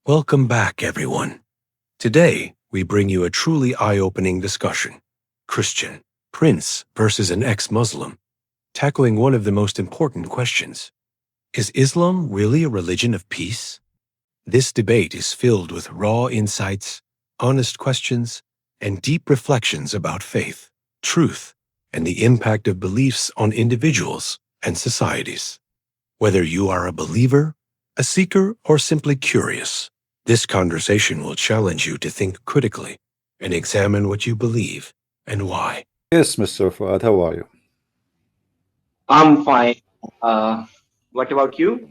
Welcome back, everyone. Today, we bring you a truly eye-opening discussion. Christian, Prince versus an ex-Muslim, tackling one of the most important questions. Is Islam really a religion of peace? This debate is filled with raw insights, honest questions, and deep reflections about faith, truth, and the impact of beliefs on individuals and societies. Whether you are a believer, a seeker, or simply curious, this conversation will challenge you to think critically and examine what you believe and why. Yes, Mr. Fuad, how are you? I'm fine. What about you?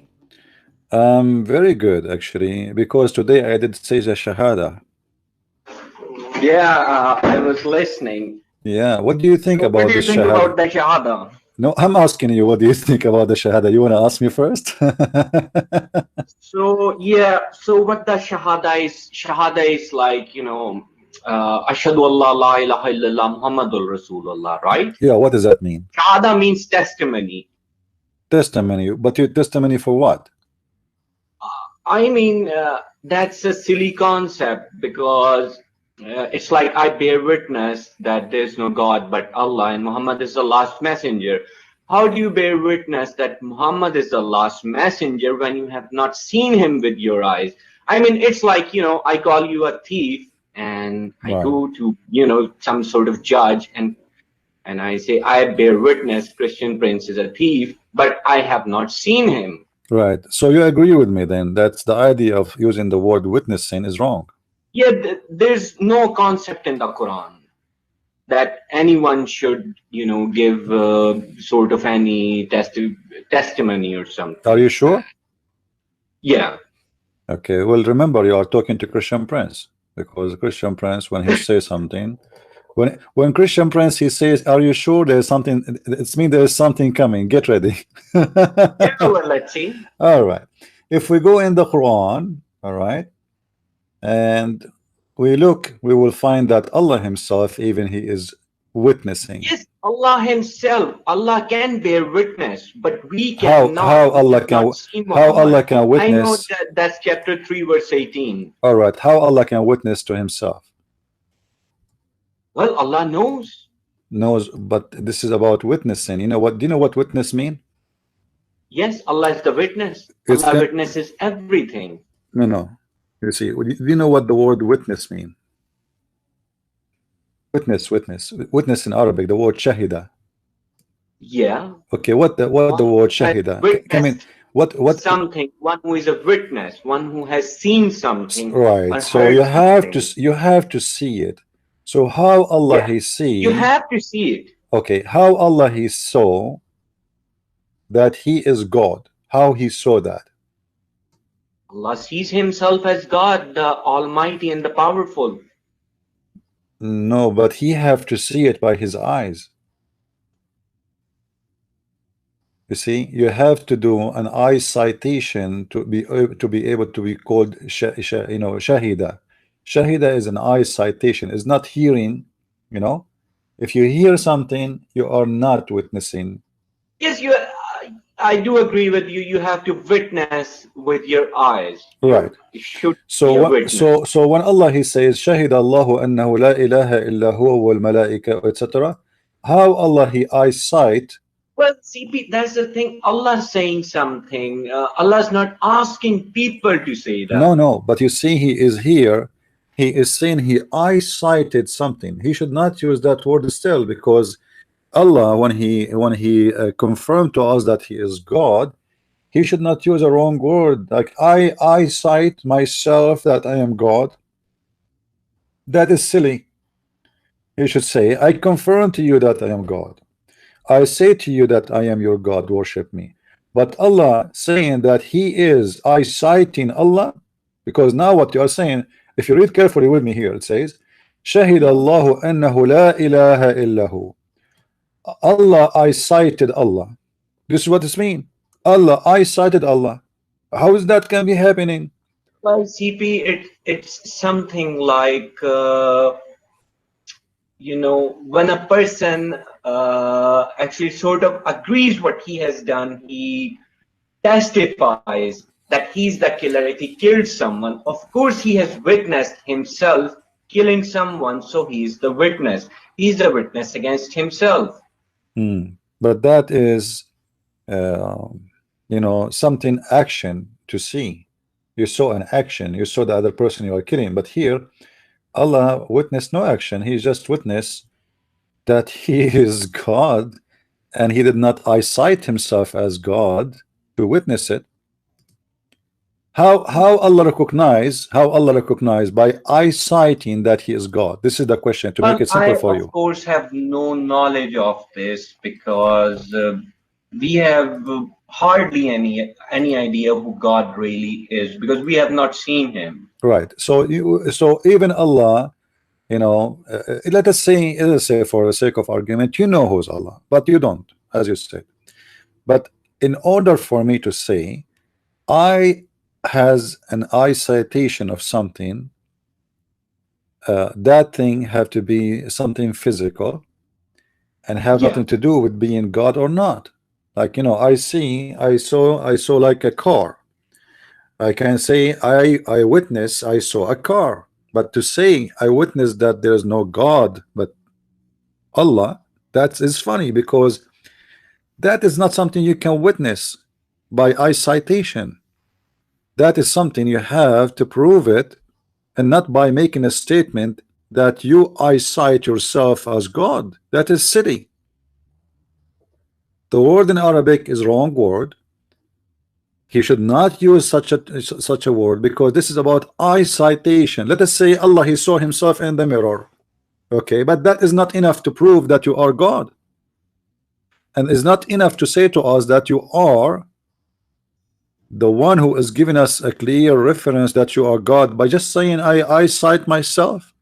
Very good, actually, because today I did say the Shahada. Yeah, I was listening. Yeah, what do you think So about what do the you think Shahada? about the Shahada? No, I'm asking you, what do you think about the Shahada? You want to ask me first? So what the Shahada is like, Ashhadu Allah la ilaha illallah Muhammadur Rasulullah, right? Yeah, what does that mean? Shahada means testimony. Testimony, but your testimony for what? I mean, that's a silly concept because it's like I bear witness that there's no God but Allah and Muhammad is the last messenger. How do you bear witness that Muhammad is the last messenger when you have not seen him with your eyes? I mean, it's like, I call you a thief and I Right. go to, some sort of judge and I say, I bear witness Christian Prince is a thief, but I have not seen him. Right. So you agree with me then that's the idea of using the word witnessing is wrong. Yeah, there's no concept in the Quran that anyone should, give sort of any testimony or something. Are you sure? Yeah. Okay, well, remember you are talking to Christian Prince, because Christian Prince, when he says something, when Christian Prince he says, "Are you sure there's something?" It means there's something coming. Get ready. Yeah, well, let's see. All right. If we go in the Quran, all right, and we look, we will find that Allah Himself, even He is witnessing. Yes, Allah Himself, Allah can bear witness, but we How cannot. Allah We can cannot see how Allah Muhammad. can I know witness? that's chapter 3, verse 18. All right. How Allah can witness to Himself? Well, Allah knows. Knows, but this is about witnessing. You know what? Do you know what witness mean? Yes, Allah is the witness. It's Allah the- witnesses everything. No. You see, do you know what the word witness mean? Witness in Arabic, the word shahida. Yeah. Okay, what the word shahida? I mean, what? Something, one who is a witness, one who has seen something. Right. Or So heard you have something. to see it. So how Allah Yeah, He see? you have to see it. Okay, how Allah He saw that He is God? How He saw that? Allah sees himself as God, the Almighty and the Powerful. No, but He have to see it by His eyes. You see, you have to do an eye citation to be able to be called shahida. Shahida is an eye citation. It's not hearing. If you hear something, you are not witnessing. Yes, I do agree with you. You have to witness with your eyes. Right. You should be a So witness. so when Allah He says shahida Allahu annahu la ilaha illa huwa wal malaika, etc. How Allah He eyesight? Well, CP, that's the thing. Allah saying something. Allah's not asking people to say that. No, but you see, He is here. He is saying He eyesighted something. He should not use that word still, because Allah, when he confirmed to us that He is God, He should not use a wrong word like I eyesight myself that I am God. That is silly. He should say, I confirm to you that I am God. I say to you that I am your God, worship me. But Allah saying that He is eyesighting Allah, because now what you are saying, if you read carefully with me here, it says, Shahid Allahu annahu la ilaha illahu. Allah eyesighted Allah. This is what this means. Allah eyesighted Allah. How is that can be happening? Well, CP, it's something like when a person actually sort of agrees what he has done, he testifies that he's the killer. If he killed someone, of course he has witnessed himself killing someone, so he's the witness. He's the witness against himself. But that is, you know, something action to see. You saw an action. You saw the other person you are killing. But here, Allah witnessed no action. He just witnessed that he is God, and he did not eyesight himself as God to witness it. How Allah recognize by eyesighting that he is God? This is the question, to make it simple for you. I of course have no knowledge of this because we have hardly any idea who God really is, because we have not seen him. Right. So even Allah, you know, let us say for the sake of argument, you know who's Allah, but you don't, as you said. But in order for me to say I has an eye citation of something, that thing have to be something physical and have nothing to do with being God or not. Like, you know, I saw like a car. I can say I witness I saw a car, but to say I witnessed that there is no God but Allah, that is funny, because that is not something you can witness by eye citation. That is something you have to prove it, and not by making a statement that you eyesight yourself as God. That is silly. The word in Arabic is wrong word. He should not use such a word, because this is about eye citation. Let us say Allah, he saw himself in the mirror. Okay, but that is not enough to prove that you are God, and is not enough to say to us that you are the one who is giving us a clear reference that you are God by just saying I cite myself.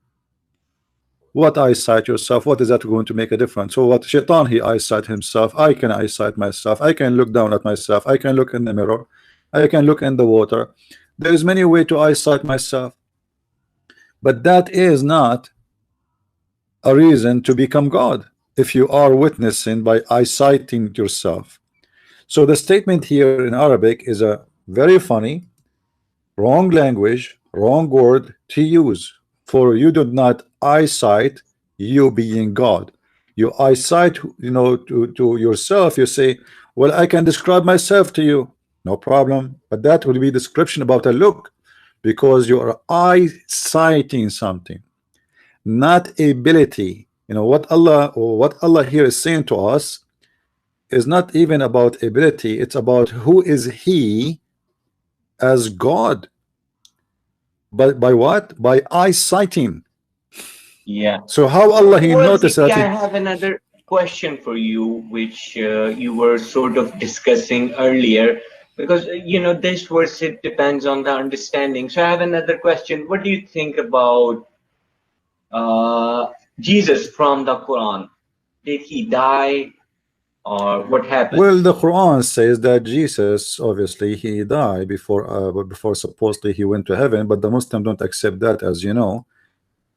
What I cite yourself? What is that going to make a difference? So what Shaitan, he eyesight himself. I can eyesight myself. I can look down at myself. I can look in the mirror. I can look in the water. There is many ways to eyesight myself, but that is not a reason to become God if you are witnessing by eyesighting yourself. So the statement here in Arabic is a very funny, wrong language, wrong word to use. For you do not eyesight you being God. You eyesight, you know, to yourself. You say, well, I can describe myself to you, no problem, but that will be description about a look, because you are eyesighting something, not ability. You know what Allah here is saying to us is not even about ability. It's about who is he as God. But by what? By eyesighting. Yeah. So how Allah he noticed that? I have another question for you, which you were sort of discussing earlier, because you know this verse, it depends on the understanding. So I have another question. What do you think about Jesus from the Quran? Did he die, or what happened? Well, the Quran says that Jesus, obviously, he died before supposedly he went to heaven, but the Muslims don't accept that, as you know.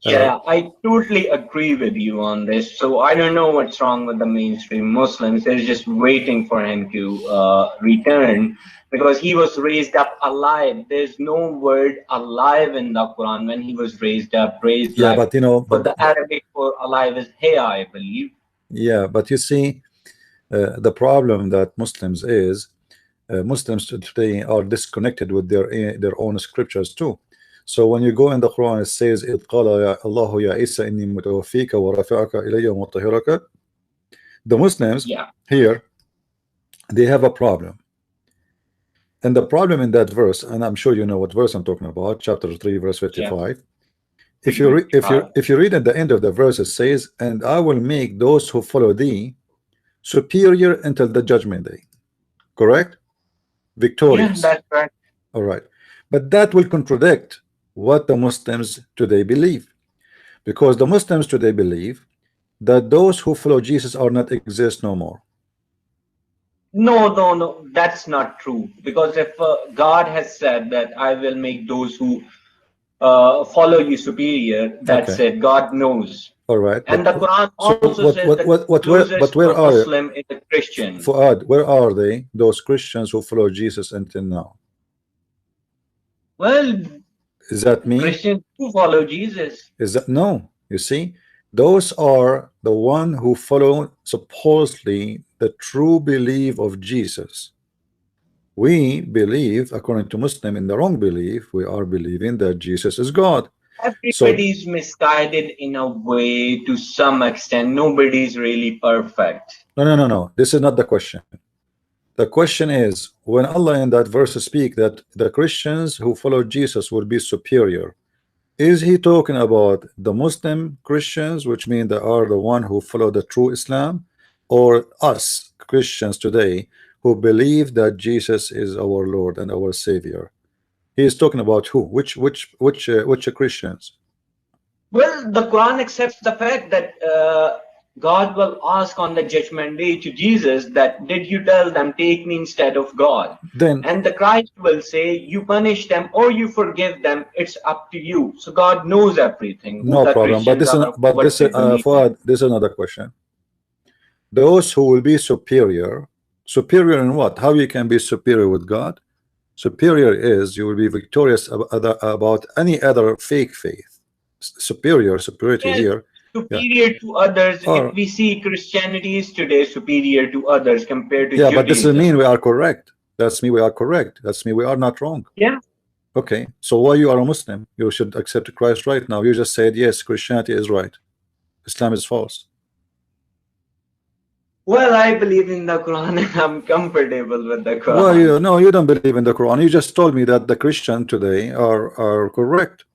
Yeah, I totally agree with you on this. So I don't know what's wrong with the mainstream Muslims. They're just waiting for him to return, because he was raised up alive. There's no word alive in the Quran when he was raised up, raised Yeah, life. but you know, but the Arabic for alive is hayya, I believe. Yeah, but you see, the problem that Muslims is, Muslims today are disconnected with their own scriptures too. So when you go in the Quran, it says, إِذْ قَالَ يَا اللَّهُ يَا عِيسَى إِنِّي مُتَوَفِّيكَ وَرَافِعُكَ إِلَيَّ وَمُطَهِّرُكَ. The Muslims here, they have a problem. And the problem in that verse, and I'm sure you know what verse I'm talking about, chapter 3, verse 55. If you read at the end of the verse, it says, and I will make those who follow thee superior until the judgment day. Correct? Victorious. Yeah, that's right. All right. But that will contradict what the Muslims today believe, because the Muslims today believe that those who follow Jesus are not exist no more. No, that's not true. Because if God has said that I will make those who follow you superior, that's it. God knows. All right. And the Quran also says that where are Muslim is a Christian. Fuad, where are they? Those Christians who follow Jesus until now. Well, Is that me? Christians do follow Jesus. Is that no? You see, those are the one who follow supposedly the true belief of Jesus. We believe, according to Muslim, in the wrong belief. We are believing that Jesus is God. So Everybody's misguided in a way to some extent. Nobody's really perfect. no. This is not the question. The question is, when Allah in that verse speak that the Christians who follow Jesus will be superior, is he talking about the Muslim Christians, which mean they are the one who follow the true Islam, or us Christians today who believe that Jesus is our Lord and our Savior? He is talking about who? Which Christians? Well, the Quran accepts the fact that God will ask on the judgment day to Jesus that, did you tell them, take me instead of God? Then And the Christ will say, you punish them or you forgive them, it's up to you. So God knows everything, who no the problem. But Christians this is are, but what this they believe in. Fuad, this is another question. Those who will be superior, superior in what? How you can be superior with God? Superior is you will be victorious about any other fake faith. Superiority Yes, here, yeah. superior to others. If Or we see Christianity is today superior to others compared to yeah, but this doesn't Judaism. mean we are correct. That's me. We are correct. That's me. We are not wrong. Yeah. Okay. So why you are a Muslim? You should accept Christ right now. You just said yes, Christianity is right, Islam is false. Well, I believe in the Quran and I'm comfortable with the Well, Quran. no, you don't believe in the Quran. You just told me that the Christian today are correct.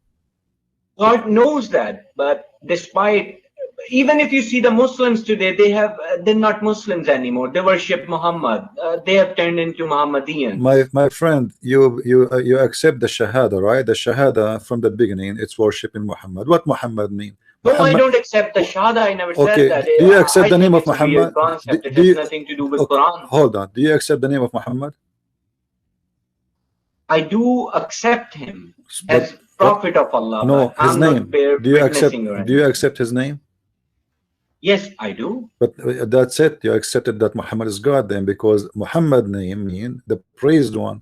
God knows that, but despite, even if you see the Muslims today, they're not Muslims anymore. They worship Muhammad. They have turned into Mohammedans. My friend, you accept the Shahada, right? The Shahada from the beginning, it's worshiping Muhammad. What Muhammad mean? No, I Muhammad. don't accept the Shahada. I never said Okay. that. Do you accept I the name think of it's a weird Muhammad? concept. It Do has you? nothing to do with Okay, Quran. hold on. Do you accept the name of Muhammad? I do accept him But as Prophet of Allah, but no, his I'm not name. bear Do you accept? witnessing or Do you anything. accept his name? Yes, I do. But that's it. You accepted that Muhammad is God then, because Muhammad name mean the praised one.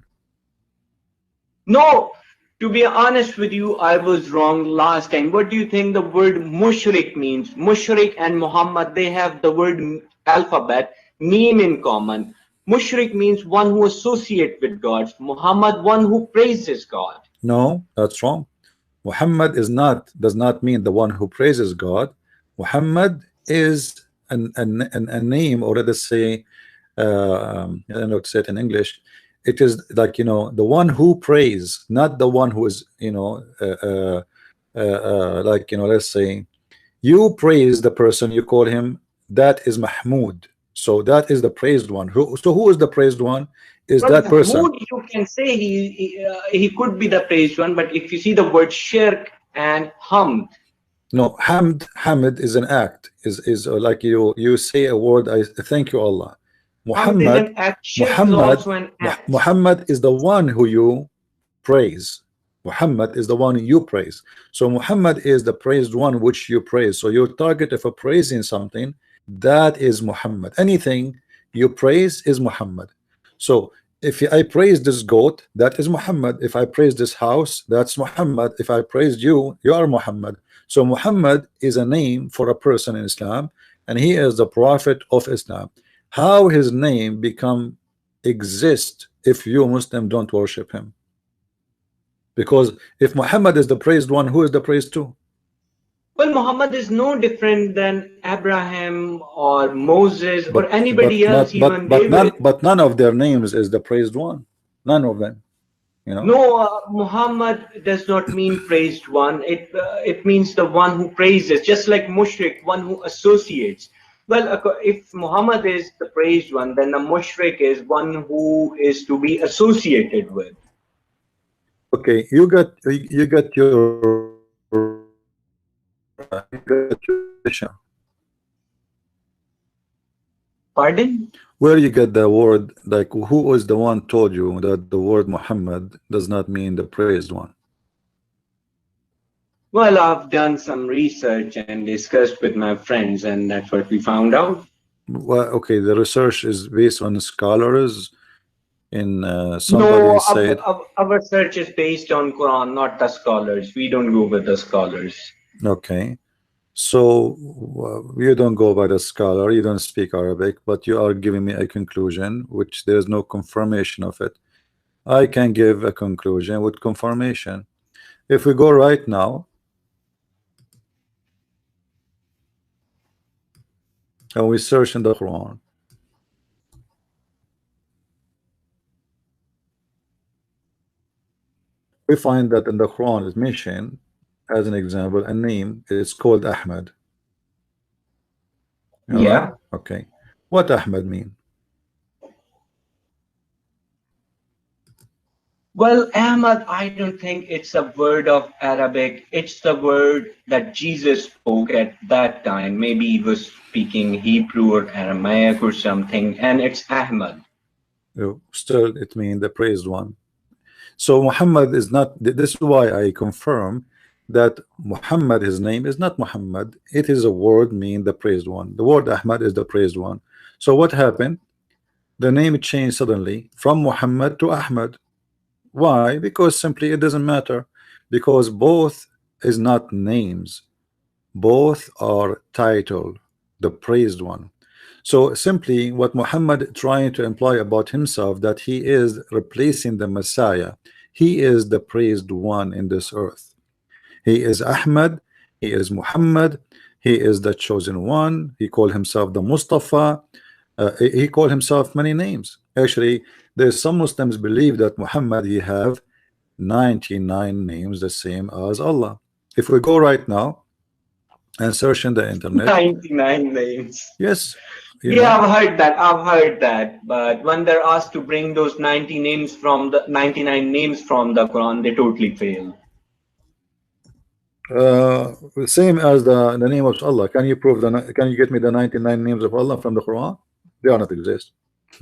No, to be honest with you, I was wrong last time. What do you think the word mushrik means? Mushrik and Muhammad, they have the word alphabet, meme in common. Mushrik means one who associate with God. Muhammad, one who praises God. No, that's wrong. Muhammad is not, does not mean the one who praises God. Muhammad is a name, or let us say, I don't know how to say it in English. It is like, the one who prays, not the one who is, like, let's say you praise the person, you call him, that is Mahmud. So that is the praised one. Who is the praised one? Is Well, that person. Mahmoud, you can say he could be the praised one, but if you see the word shirk and hamd, No, Hamd is an act. Is like you say a word. I thank you, Allah. hamd is Muhammad, an act, shirk is Muhammad, also an act. Muhammad is the one who you praise. Muhammad is the one you praise. So Muhammad is the praised one which you praise. So your target of praising something, that is Muhammad. Anything you praise is Muhammad. So if I praise this goat, that is Muhammad. If I praise this house, that's Muhammad. If I praised you, you are Muhammad. So Muhammad is a name for a person in Islam, and he is the prophet of Islam. How his name become exist if you Muslim don't worship him? Because if Muhammad is the praised one, who is the praised too? Well, Muhammad is no different than Abraham or Moses or But anybody else, even David. none of their names is the praised one. None of them. No, Muhammad does not mean praised one. It means the one who praises, just like mushrik, one who associates. Well, if Muhammad is the praised one, then the mushrik is one who is to be associated with. Okay, you got your Pardon? where you get the word, like who was the one told you that the word Muhammad does not mean the praised one? Well, I've done some research and discussed with my friends, and that's what we found out. Well, okay, the research is based on scholars, in somebody No, said, our search is based on Quran, not the scholars. We don't go with the scholars. okay, so you don't go by the scholar, you don't speak Arabic, but you are giving me a conclusion which there is no confirmation of it. I can give a conclusion with confirmation. If we go right now and we search in the Quran, we find that in the Quran is mentioned as an example a name is called Ahmad. All right, Yeah. okay. What Ahmad mean? Well, Ahmad, I don't think it's a word of Arabic. It's the word that Jesus spoke at that time. Maybe he was speaking Hebrew or Aramaic or something, and it's Ahmad. Still it mean the praised one. So Muhammad is not, this is why I confirm that Muhammad, his name is not Muhammad. It is a word mean the praised one. The word Ahmad is the praised one. So what happened? The name changed suddenly from Muhammad to Ahmad. Why? Because simply it doesn't matter, because both is not names, both are title, the praised one. So simply what Muhammad trying to imply about himself, that he is replacing the Messiah. He is the praised one in this earth. He is Ahmad, he is Muhammad, he is the chosen one. He called himself the Mustafa. He called himself many names. Actually, there's some Muslims believe that Muhammad, he have 99 names the same as Allah. If we go right now and search in the internet, 99 names. yes, you Yeah, know, I've heard that. I've heard that. But when they're asked to bring those 90 names from the 99 names from the Quran, they totally fail. same as the name of Allah. Can you prove the, can you get me the 99 names of Allah from the Quran? They are not exist.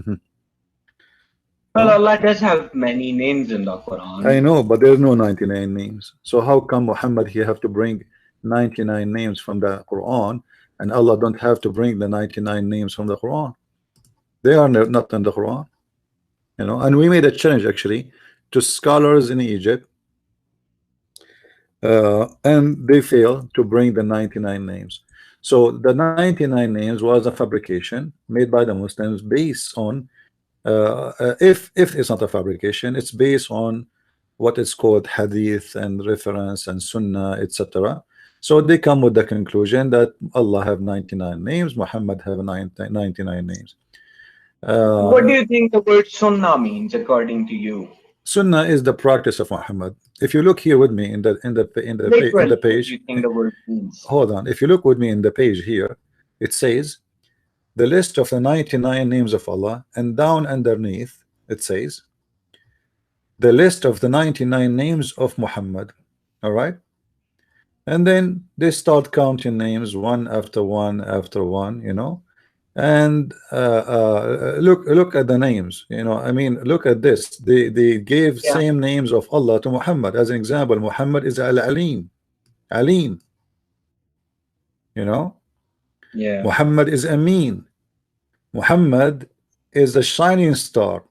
Well, No, Allah does have many names in the I Quran. know, but there's no 99 names. So how come Muhammad he have to bring 99 names from the Quran, and Allah don't have to bring the 99 names from the Quran? They are not in the Quran, you know. And we made a challenge actually to scholars in Egypt, and they failed to bring the 99 names. So the 99 names was a fabrication made by the Muslims based on, if it's not a fabrication, it's based on what is called hadith and reference and sunnah, etc. So they come with the conclusion that Allah have 99 names, Muhammad have 99 names. What do you think the word sunnah means according to you? Sunnah is the practice of Muhammad. If you look here with me in the Literally, what do page, you think the word means? hold on. If you look with me in the page here, it says the list of the 99 names of Allah, and down underneath it says the list of the 99 names of Muhammad. All right, and then they start counting names one after one after one, you know. And look at the names, you know. I mean, look at this. They gave Yeah, same names of Allah to Muhammad. As an example, Muhammad is Al-Alim, Alim, you know. yeah. Muhammad is Amin. Muhammad is a shining star.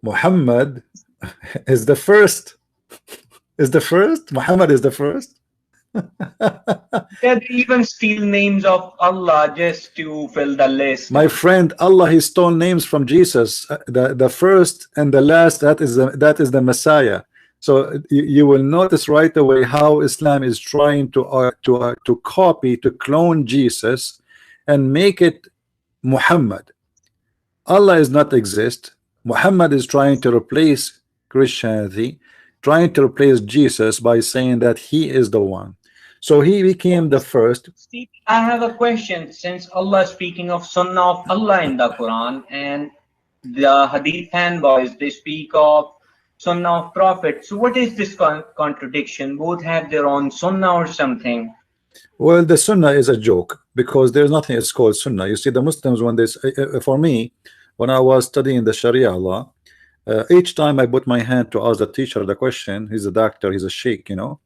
Muhammad is the first. Is the first. Muhammad is the first. Yeah, they even steal names of Allah just to fill the list. My friend, Allah he stole names from Jesus. The first and the last, that is the Messiah. So you will notice right away how Islam is trying to copy, to clone Jesus and make it Muhammad. Allah is not exist. Muhammad is trying to replace Christianity, trying to replace Jesus by saying that he is the one. So he became the first. Steve, I have a question. Since Allah is speaking of Sunnah of Allah in the Quran, and the Hadith fanboys, they speak of Sunnah of Prophet. So what is this contradiction? Both have their own Sunnah or something. Well, the Sunnah is a joke because there's nothing it's called Sunnah. You see, the Muslims, when this, for me, when I was studying the Sharia law, each time I put my hand to ask the teacher the question, he's a doctor, he's a sheikh, you know.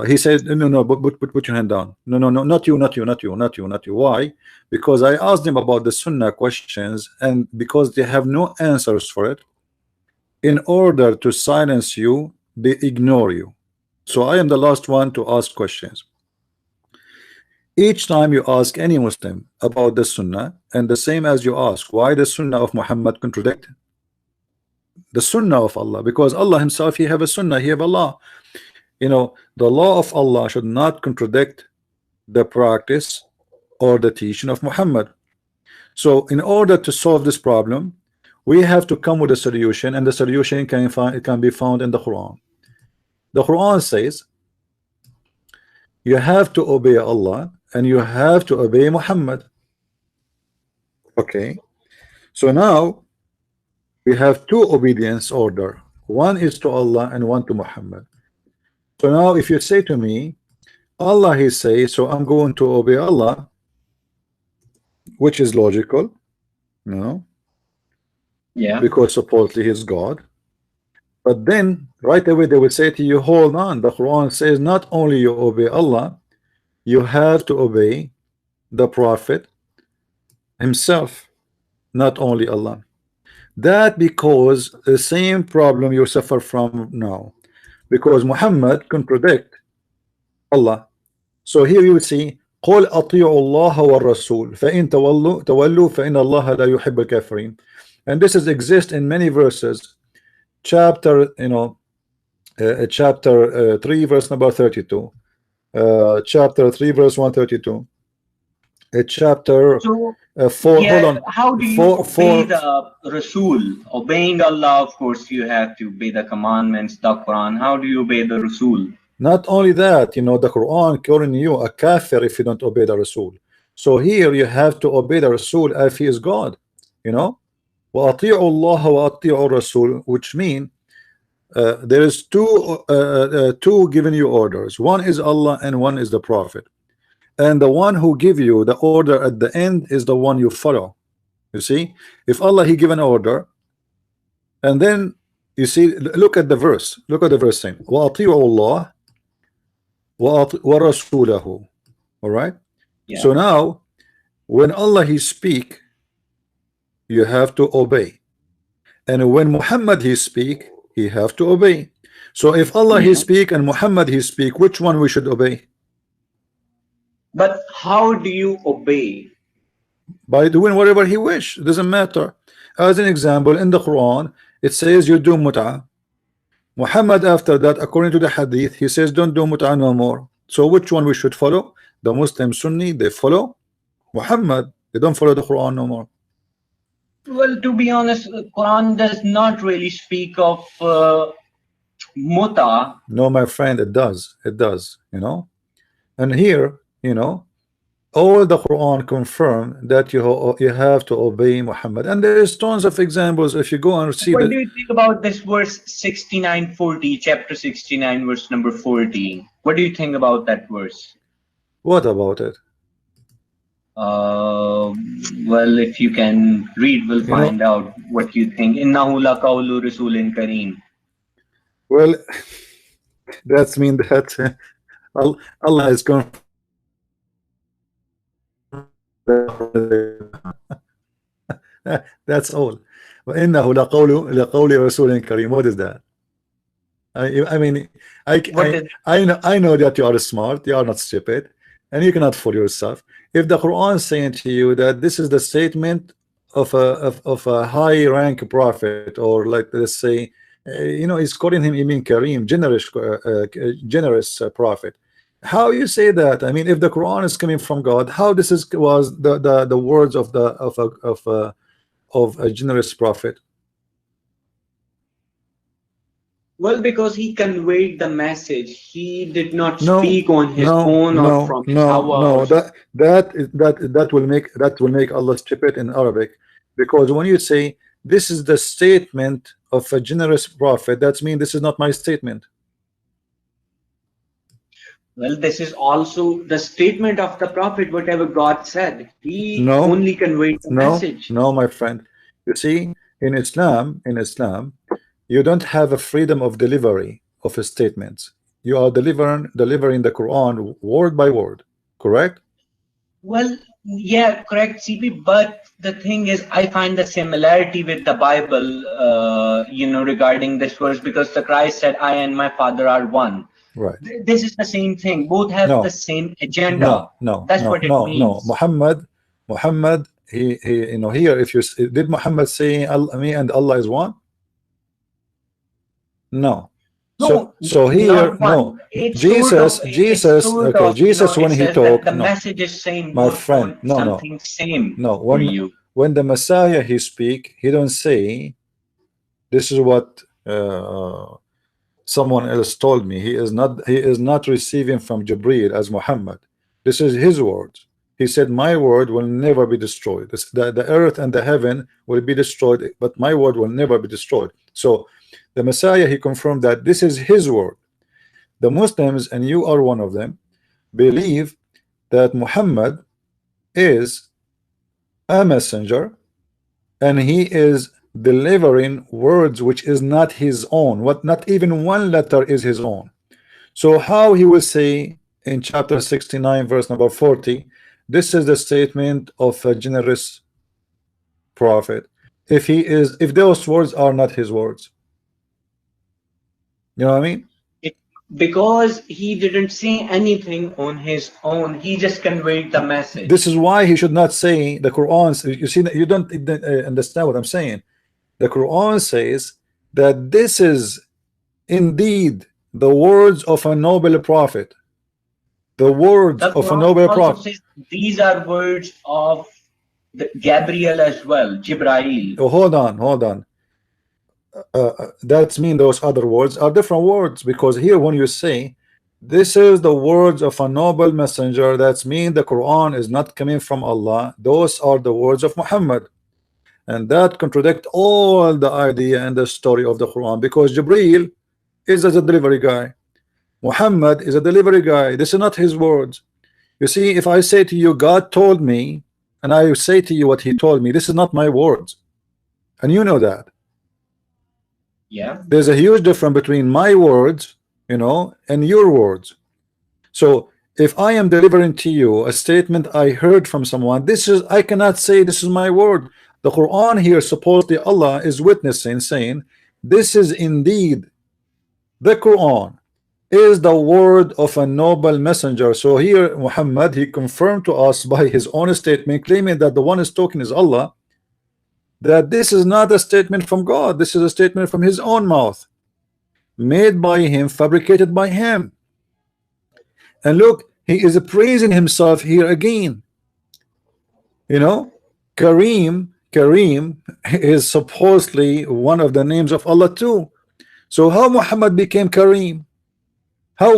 He said, no, put your hand down. No, not you, not you, not you, not you, not you. Why? Because I asked them about the Sunnah questions, and because they have no answers for it, in order to silence you, they ignore you. So I am the last one to ask questions. Each time you ask any Muslim about the Sunnah, and the same as you ask why the Sunnah of Muhammad contradict the Sunnah of Allah, because Allah himself, he have a Sunnah, he have Allah. You know, the law of Allah should not contradict the practice or the teaching of Muhammad. So in order to solve this problem, we have to come with a solution, and the solution can be found in the Quran. The Quran says you have to obey Allah and you have to obey Muhammad. Okay, so now we have two obedience order. One is to Allah and one to Muhammad. So now if you say to me, Allah he says, so I'm going to obey Allah, which is logical, no? Yeah. Because supposedly he's God. But then right away they will say to you, hold on, the Quran says not only you obey Allah, you have to obey the Prophet himself, not only Allah. That because the same problem you suffer from now, because Muhammad contradict Allah. So here you would see قل أطيعوا الله والرسول فإن تولوا فإن الله لا يحب الكافرين. And this is exist in many verses. Chapter, you know, chapter 3 verse number 32, chapter 3 verse 132, chapter So 4, yeah, hold on, how do you obey the Rasul? Obeying Allah, of course, you have to obey the commandments, the Quran. How do you obey the Rasul? not only that, you know, the Quran calling you a kafir if you don't obey the Rasul. So here you have to obey the Rasul as he is God, you know. وَأَطِيعُوا اللَّهَ وَأَطِيعُوا الرَّسُولَ, which mean there is two giving you orders. One is Allah and one is the Prophet, and the one who give you the order at the end is the one you follow. You see, if Allah he give an order, and then you see, look at the verse, look at the verse saying وَأَطِيعُوا اللَّهَ وَرَسُولَهُ. all right, Yeah. so now when Allah he speak, you have to obey, and when Muhammad he speak, he have to obey. So if Allah he speak and Muhammad he speak, which one we should obey? But how do you obey? By doing whatever he wish. It doesn't matter. As an example, in the Quran it says you do mut'ah. Muhammad after that, according to the hadith, he says don't do mut'ah no more. So which one we should follow? The Muslim Sunni, they follow Muhammad, they don't follow the Quran no more. Well, to be honest, the Quran does not really speak of muta. No, my friend, it does, you know. And here, you know, all the Quran confirm that you have to obey Muhammad, and there is tons of examples. If you go and see What that, do you think about this verse 69:40, chapter 69, verse number 14? What do you think about that verse? what about it? Well, if you can read, we'll find out what you think. Innahu laqawlu rasulin kareem. Well, that's mean that Allah is confirmed. That's all. وَإِنَّهُ لَقَوْلِ رَسُولٍ كَرِيمٍ. What is that? I mean, I know that you are smart, you are not stupid, and you cannot fool yourself. If the Quran is saying to you that this is the statement of a high rank prophet, or like let's say, you know, he's calling him Ibn Kareem, generous prophet. How you say that? I mean, if the Quran is coming from God, how this was the words of a generous prophet? Well, because he conveyed the message. He did not speak on his own or from his hour. That will make Allah stupid in Arabic, because when you say this is the statement of a generous prophet, that means this is not my statement. Well, this is also the statement of the prophet. Whatever God said, he only conveyed the message. No, my friend. You see, in Islam, you don't have a freedom of delivery of a statements. You are delivering the Quran word by word, correct? Well, Yeah, correct, CP. But the thing is, I find the similarity with the Bible, regarding this verse, because the Christ said, "I and my Father are one." Right. This is the same thing. Both have the No, same agenda. no, no, That's no, what it no, no. means. Muhammad, he, here, if you did Muhammad say me and Allah is one? No. No, So here, not no. one. It's sort of, Okay, Jesus it when he says that talk, the no, message is same, my both friend, want no, no, something same no. for you. When the Messiah he speak, he don't say this is what someone else told me. He is not receiving from Jibreel as Muhammad. This is his words. He said, my word will never be destroyed. The earth and the heaven will be destroyed, but my word will never be destroyed. So the Messiah, he confirmed that this is his word. The Muslims, and you are one of them, believe that Muhammad is a messenger and he is delivering words which is not his own. What, not even one letter is his own. So how he will say in chapter 69 verse number 40, this is the statement of a generous prophet, if those words are not his words? You know what I mean? Because he didn't say anything on his own. He just conveyed the message. This is why he should not say the Quran. You see, you don't understand what I'm saying. The Quran says that this is indeed the words of a noble prophet. The words The of a Quran noble also prophet. says these are words of Gabriel as well, Jibrail. Oh, hold on. That means those other words are different words, because here when you say this is the words of a noble messenger, that means the Quran is not coming from Allah. Those are the words of Muhammad, and that contradict all the idea and the story of the Quran, because Jibreel is as a delivery guy, Muhammad is a delivery guy. This is not his words. You see, if I say to you God told me, and I say to you what he told me, this is not my words, and you know that. Yeah. There's a huge difference between my words, and your words. So if I am delivering to you a statement I heard from someone, I cannot say this is my word. The Quran here, supposedly Allah is witnessing, saying this is indeed the Quran is the word of a noble messenger. So here Muhammad, he confirmed to us by his own statement, claiming that the one is talking is Allah, that this is not a statement from God, this is a statement from his own mouth, made by him, fabricated by him. And look, he is praising himself here again. Kareem is supposedly one of the names of Allah too. So how Muhammad became Kareem? How,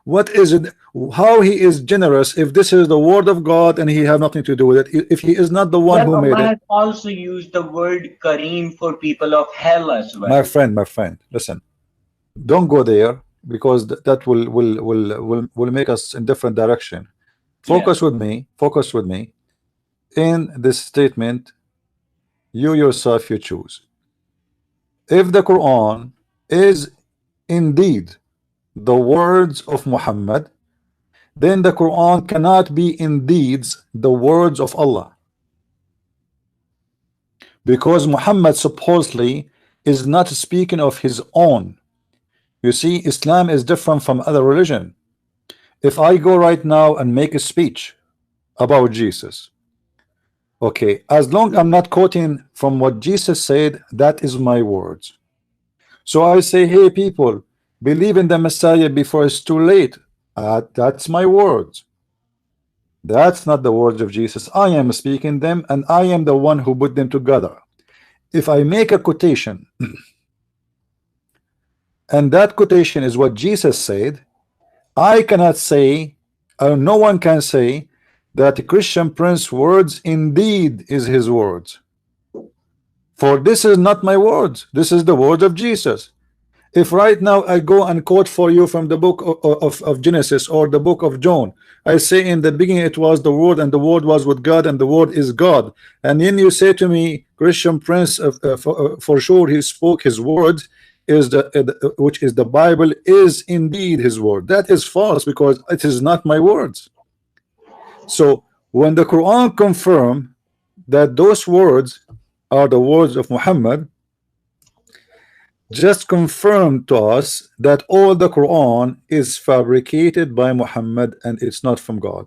what is it? How he is generous if this is the word of God and he have nothing to do with it, if he is not the one who made Allah it? has also used the word Kareem for people of hell as well. My friend, listen, don't go there, because that will make us in different direction. Focus with me in this statement. You yourself, you choose. If the Quran is indeed the words of Muhammad, then the Quran cannot be indeed the words of Allah, because Muhammad supposedly is not speaking of his own. You see, Islam is different from other religion. If I go right now and make a speech about Jesus, okay, as long I'm not quoting from what Jesus said, that is my words. So I say, hey people, believe in the Messiah before it's too late. That's my words. That's not the words of Jesus. I am speaking them, and I am the one who put them together. If I make a quotation and that quotation is what Jesus said, I cannot say, or no one can say, that Christian Prince's words indeed is his words. For this is not my words. This is the word of Jesus. If right now I go and quote for you from the book of Genesis or the book of John, I say in the beginning it was the word, and the word was with God, and the word is God, and then you say to me, Christian Prince, for sure he spoke his words, which is the Bible, is indeed his word. That is false, because it is not my words. So When the Quran confirm that those words are the words of Muhammad, just confirm to us that all the Quran is fabricated by Muhammad and it's not from God.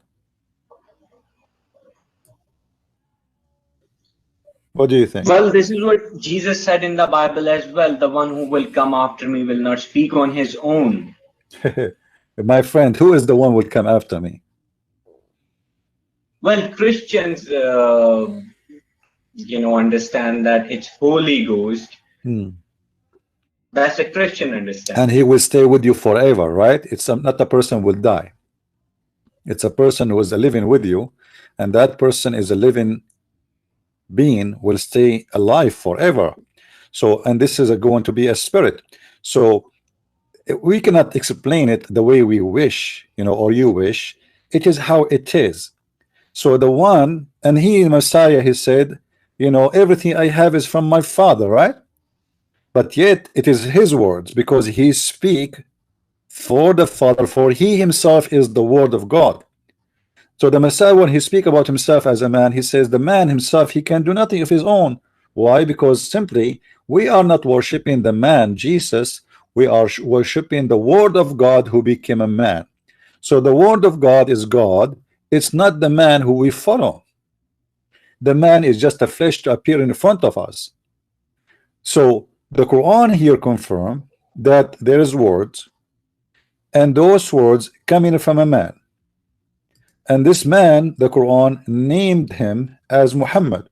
What do you think? Well, this is what Jesus said in the Bible as well. The one who will come after me will not speak on his own. My friend, who is the one who will come after me? Well, Christians, understand that it's Holy Ghost. That's a Christian understanding. And he will stay with you forever, right? It's not a person will die. It's a person who is living with you, and that person is a living being, will stay alive forever. So, and this is going to be a spirit. So we cannot explain it the way we wish, or you wish. It is how it is. So the one, and he, Messiah, he said, everything I have is from my Father, right? But yet it is his words, because he speak for the Father, for he himself is the word of God. So the Messiah, when he speak about himself as a man, he says the man himself, he can do nothing of his own. Why? Because simply we are not worshiping the man Jesus, we are worshiping the word of God who became a man. So the word of God is God. It's not the man who we follow. The man is just a flesh to appear in front of us. So the Quran here confirm that there is words, and those words coming from a man. And this man, the Quran named him as Muhammad.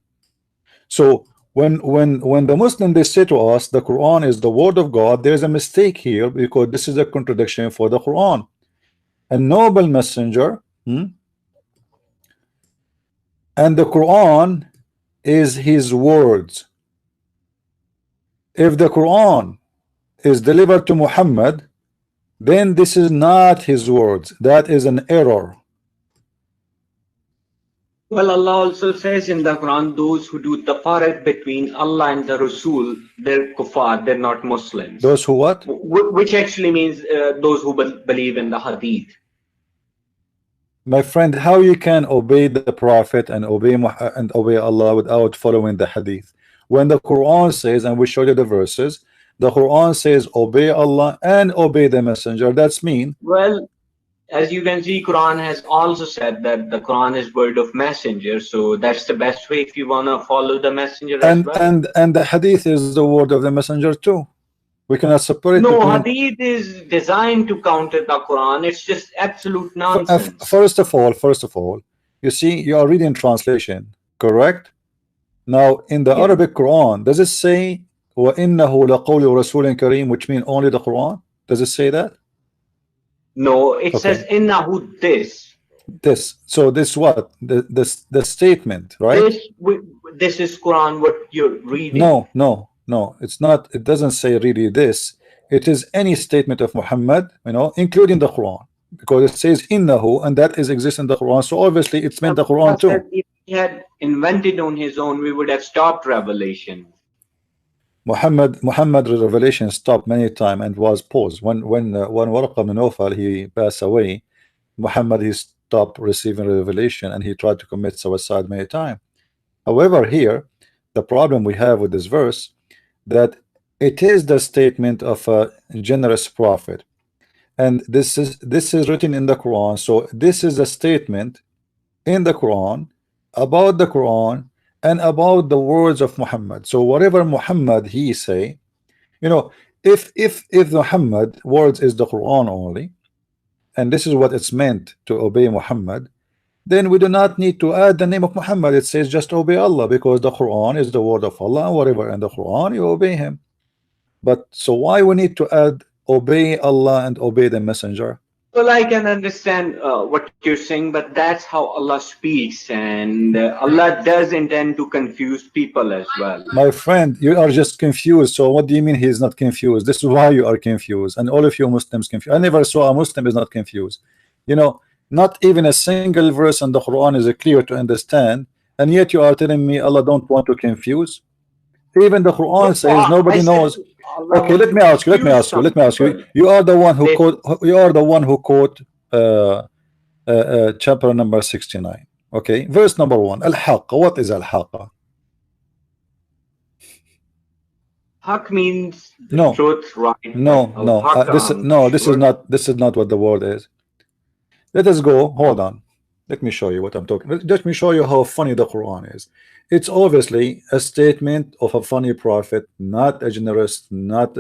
So when the Muslim, they say to us the Quran is the word of God, there's a mistake here, because this is a contradiction for the Quran. A noble messenger, and the Quran is his words. If the Quran is delivered to Muhammad, then this is not his words. That is an error. Well, Allah also says in the Quran, those who do the tafaruq between Allah and the Rasul, they're kuffar, they're not Muslims. Those who what? Which actually means those who believe in the hadith. My friend, how you can obey the Prophet and obey Allah without following the hadith? When the Quran says, and we showed you the verses, the Quran says obey Allah and obey the messenger. That's mean. Well, as you can see, Quran has also said that the Quran is word of messenger, so that's the best way if you want to follow the messenger as well. And the hadith is the word of the messenger too. We cannot separate. No, hadith is designed to counter the Quran. It's just absolute nonsense. First of all, you see, you are reading translation, correct? Now in the Arabic Quran, does it say وَإِنَّهُ لَقَوْلُ رَسُولٍ كَرِيمٍ, which mean only the Quran? Does it say that? No, it says innahu this. So this what? The statement, right? This is Quran, what you're reading. No, it's not. It doesn't say really this. It is any statement of Muhammad, including the Quran, because it says innahu, and that is exists in the Quran. So obviously it's meant the Quran too. If he had invented on his own, we would have stopped revelation. Muhammad revelation stopped many times and was paused. When Waraq ibn Nawfal, he passed away, Muhammad, he stopped receiving revelation and he tried to commit suicide many times. However, here the problem we have with this verse, that it is the statement of a generous prophet, and this is written in the Quran. So this is a statement in the Quran about the Quran and about the words of Muhammad. So whatever Muhammad he say, if Muhammad words is the Quran only, and this is what it's meant to obey Muhammad, then we do not need to add the name of Muhammad. It says just obey Allah, because the Quran is the word of Allah, and whatever in the Quran you obey him. But so why we need to add obey Allah and obey the messenger? Well, I can understand what you're saying, but that's how Allah speaks, and Allah does intend to confuse people as well. My friend, you are just confused. So what do you mean he is not confused? This is why you are confused, and all of you Muslims confused. I never saw a Muslim is not confused. Not even a single verse in the Quran is clear to understand, and yet you are telling me Allah don't want to confuse. Even the Quran says nobody knows. Okay, let me ask you. You are the one who quote chapter number 69. Okay, verse number 1. Al-Haqqa. What is Al-Haqqa? Haq means the No, truth, right? no, Oh, no. haq, This is sure. not. This is not what the word is. Let us go. Hold on. Let me show you what I'm talking. Let me show you how funny the Quran is. It's obviously a statement of a funny prophet, not a generous, not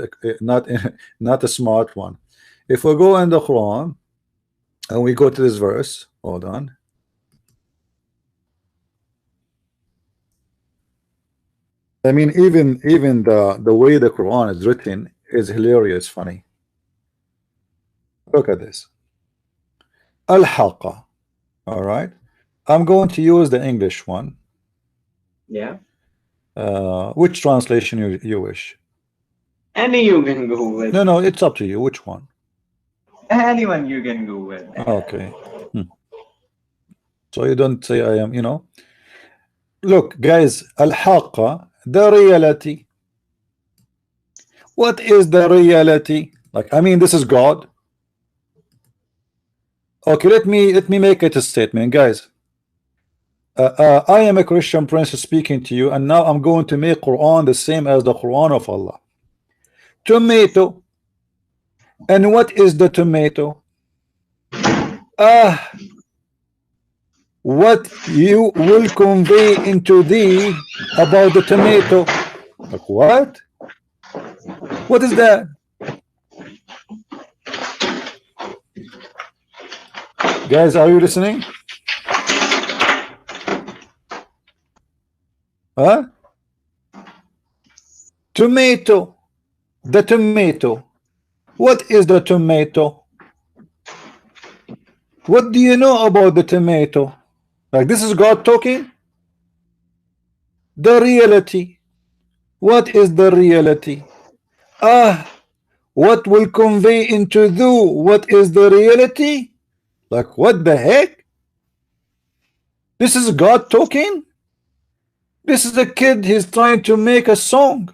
not a smart one. If we go in the Quran and we go to this verse, hold on. I mean, even the way the Quran is written is hilarious, funny. Look at this. Al-Haqqa. All right. I'm going to use the English one. Yeah. Which translation you wish? Any you can go with. No, it's up to you. Which one? Anyone you can go with. Okay. So you don't say I am, Look, guys, Al-Haqqa, the reality. What is the reality? Like, I mean, this is God. Okay, let me make it a statement, guys. I am a Christian prince speaking to you, and now I'm going to make Quran the same as the Quran of Allah. Tomato. And what is the tomato? What you will convey into thee about the tomato. Like what? What is that? Guys, are you listening? Huh? Tomato. The tomato. What is the tomato? What do you know about the tomato? Like this is God talking? The reality. What is the reality? What will convey into thou? What is the reality? Like what the heck? This is God talking? This is a kid, he's trying to make a song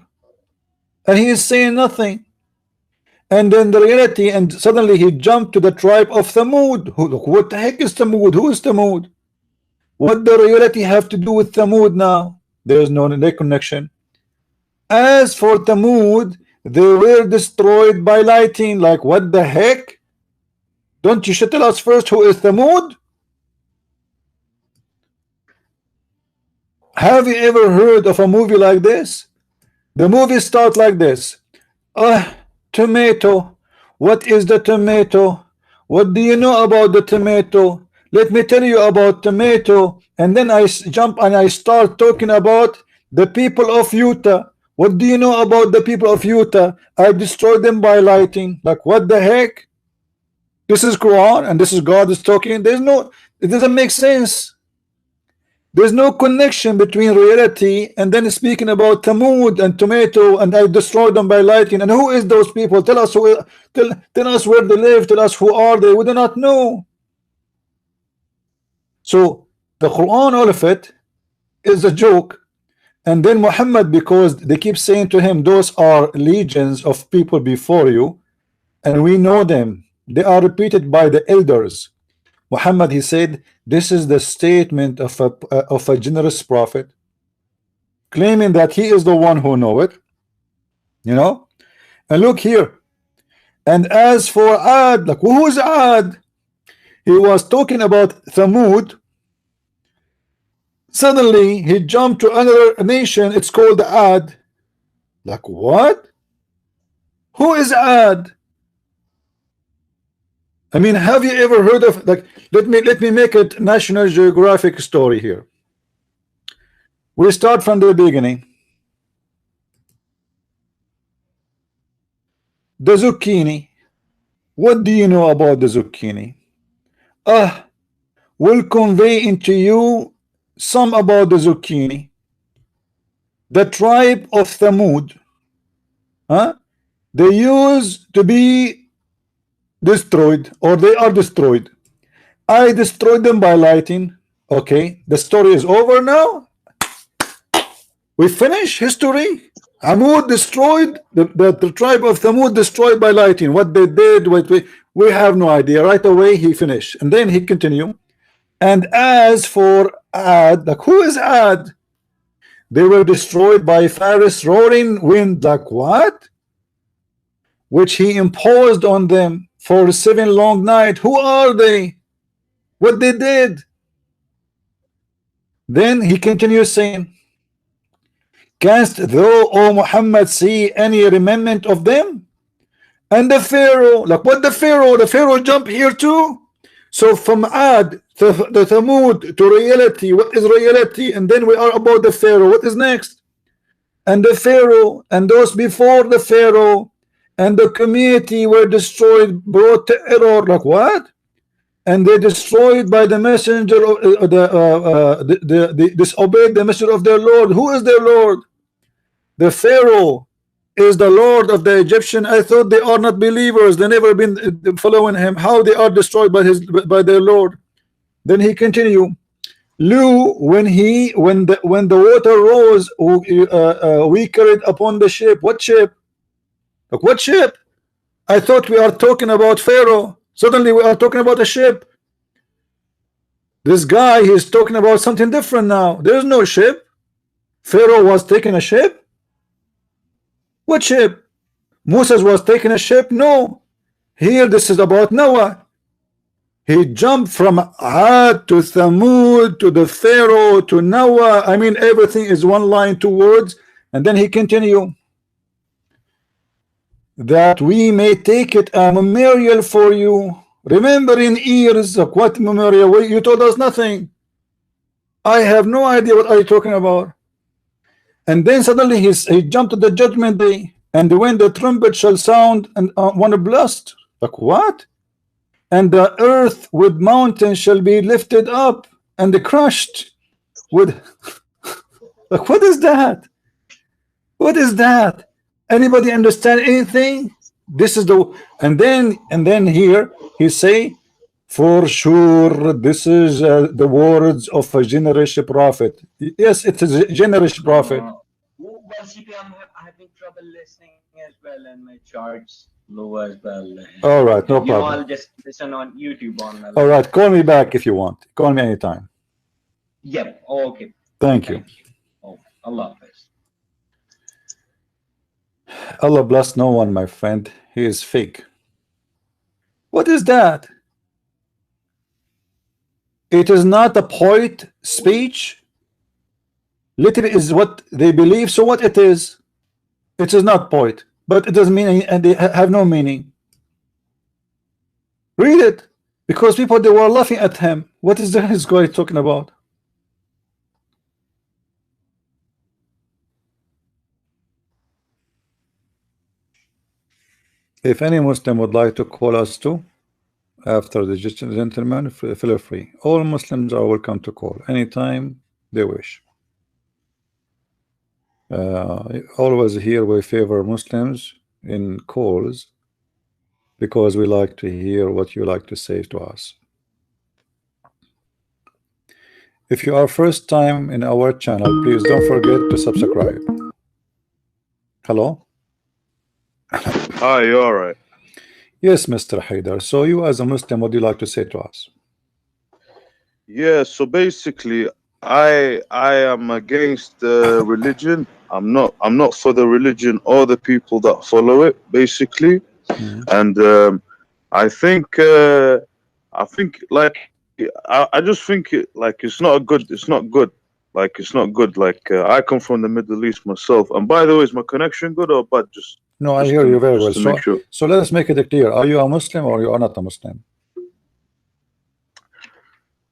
and he is saying nothing. And then the reality, and suddenly he jumped to the tribe of Thamud. What the heck is Thamud? Who is Thamud? What the reality have to do with Thamud now? There is no connection. As for Thamud, they were destroyed by lightning. Like what the heck? Don't you should tell us first who is Thamud? Have you ever heard of a movie like this? The movie starts like this. Tomato. What is the tomato? What do you know about the tomato? Let me tell you about tomato. And then I jump and I start talking about the people of Utah. What do you know about the people of Utah? I destroyed them by lightning. Like what the heck? This is Quran and this is God is talking. It doesn't make sense. There's no connection between reality and then speaking about Thamud and tomato and I destroyed them by lightning. And who is those people? Tell us tell us where they live. Tell us who are they. We do not know. So the Quran, all of it is a joke. And then Muhammad, because they keep saying to him, those are legions of people before you, and we know them. They are repeated by the elders. Muhammad, he said, this is the statement of a generous prophet, claiming that he is the one who know it. And look here. And as for Ad, like who is Ad? He was talking about Thamud. Suddenly he jumped to another nation. It's called Ad. Like what? Who is Ad? I mean, have you ever heard of, like, let me make a National Geographic story here. We start from the beginning. The zucchini. What do you know about the zucchini? Will convey into you some about the zucchini. The tribe of Thamud. They used to be destroyed, or they are destroyed. I destroyed them by lightning. Okay, the story is over now. We finish history. Thamud destroyed, the tribe of Thamud destroyed by lightning. What they did, we have no idea. Right away he finished, and then he continued. And as for Ad, like who is Ad? They were destroyed by Faris' roaring wind, like what? Which he imposed on them for 7 long nights. Who are they? What they did? Then he continues saying, canst thou, O Muhammad, see any remnant of them? And the Pharaoh, like what the Pharaoh? The Pharaoh jump here too. So from Ad to the Thamud to reality, what is reality? And then we are about the Pharaoh. What is next? And the Pharaoh and those before the Pharaoh and the community were destroyed, brought to error. Like what? And they destroyed by the messenger of the disobeyed the messenger of their Lord. Who is their Lord? The Pharaoh is the Lord of the Egyptian. I thought they are not believers. They never been following him. How they are destroyed by their Lord? Then he continue. Lu, when the water rose, we carried upon the ship. What ship? Like what ship? I thought we are talking about Pharaoh. Suddenly we are talking about a ship. This guy is talking about something different now. There is no ship. Pharaoh was taking a ship. What ship? Moses was taking a ship? No. Here this is about Noah. He jumped from Ad to Thamud to the Pharaoh to Noah. I mean everything is one line, 2 words. And then he continue. That we may take it a memorial for you. Remember in years of what memorial? Well, you told us nothing. I have no idea what are you talking about. And then suddenly he jumped to the judgment day, and when the trumpet shall sound and one blast, like what? And the earth with mountains shall be lifted up and crushed with like what is that? What is that? Anybody understand anything? This is the and then here he say, for sure this is the words of a generous prophet. Yes, it is a generous prophet. Well, CP, I'm having trouble listening as well, and my charts low as well. All right, no problem. I'll just listen on YouTube on. All right, call me back if you want. Call me anytime. Yep. Okay. Thank you. Oh, Allah Hafiz. Allah bless no one, my friend. He is fake. What is that? It is not a poet speech. Literally is what they believe. So what it is? It is not poet, but it doesn't mean any, and they have no meaning. Read it, because people they were laughing at him. What is this guy talking about? If any Muslim would like to call us too, after the gentleman, feel free. All Muslims are welcome to call anytime they wish. Always here we favor Muslims in calls because we like to hear what you like to say to us. If you are first time in our channel, please don't forget to subscribe. Hello? Hi, you all right? Yes, Mr. Haidar. So you as a Muslim, what do you like to say to us? Yeah, so basically I am against religion. I'm not for the religion or the people that follow it, basically. And I think like I just think it like it's not good. Like it's not good. Like I come from the Middle East myself. And by the way, is my connection good or bad? No, I hear you very well. Sure. So let us make it clear. Are you a Muslim or you are not a Muslim?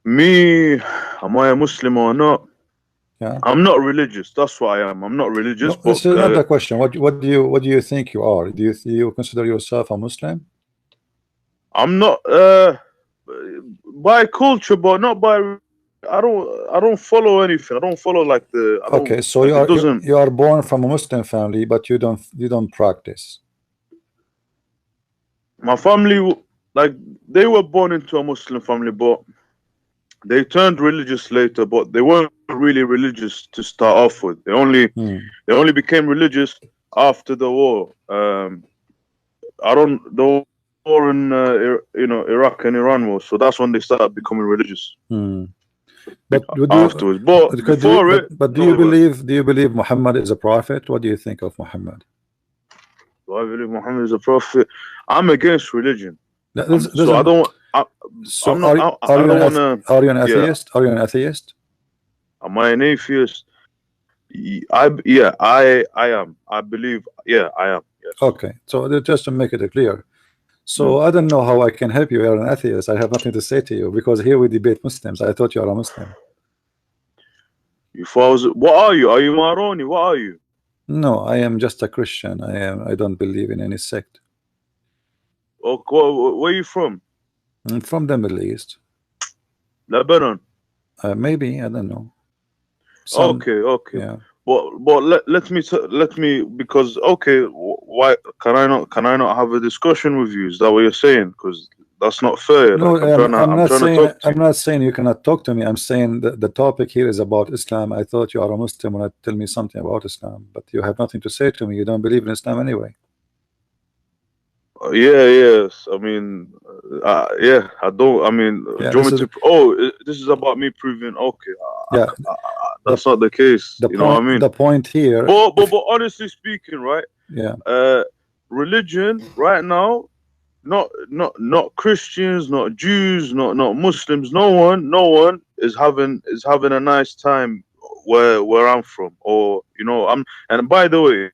Me, am I a Muslim or not? Yeah. I'm not religious. That's what I am. I'm not religious. No, this is not the question. What do you think you are? Do you consider yourself a Muslim? I'm not by culture, but not by. I don't follow anything. I don't follow like the. Okay, so you are born from a Muslim family, but you don't practice. My family, like they were born into a Muslim family, but they turned religious later. But they weren't really religious to start off with. They only became religious after the war. I don't know. war in Iraq and Iran was. So that's when they started becoming religious. But Afterwards, but before do you believe Muhammad is a prophet? What do you think of Muhammad? Do I believe Muhammad is a prophet? I'm against religion. So I don't. so I'm not. I don't want to. Are you an atheist? Are you an atheist? Am I an atheist? I am. I believe. Yeah, I am. Yes. Okay. So just to make it clear. So I don't know how I can help you. You're an atheist. I have nothing to say to you because here we debate Muslims. I thought you are a Muslim. What are you? Are you Maroni? What are you? No, I am just a Christian. I don't believe in any sect. Oh, where are you from? I'm from the Middle East. Lebanon. Maybe, I don't know. Okay. Yeah. But let me because why can I not have a discussion with you? Is that what you're saying? Because that's not fair. No, like, I'm not saying you cannot talk to me. I'm saying that the topic here is about Islam. I thought you are a Muslim when you tell me something about Islam, but you have nothing to say to me. You don't believe in Islam anyway. Yes. I mean, yeah. I don't. I mean, do you want me to? This is about me proving. Okay. Yeah. That's not the case. You know what I mean? The point here. But honestly speaking, right? Yeah. Religion right now, not Christians, not Jews, not Muslims. No one is having a nice time where I'm from, or And by the way,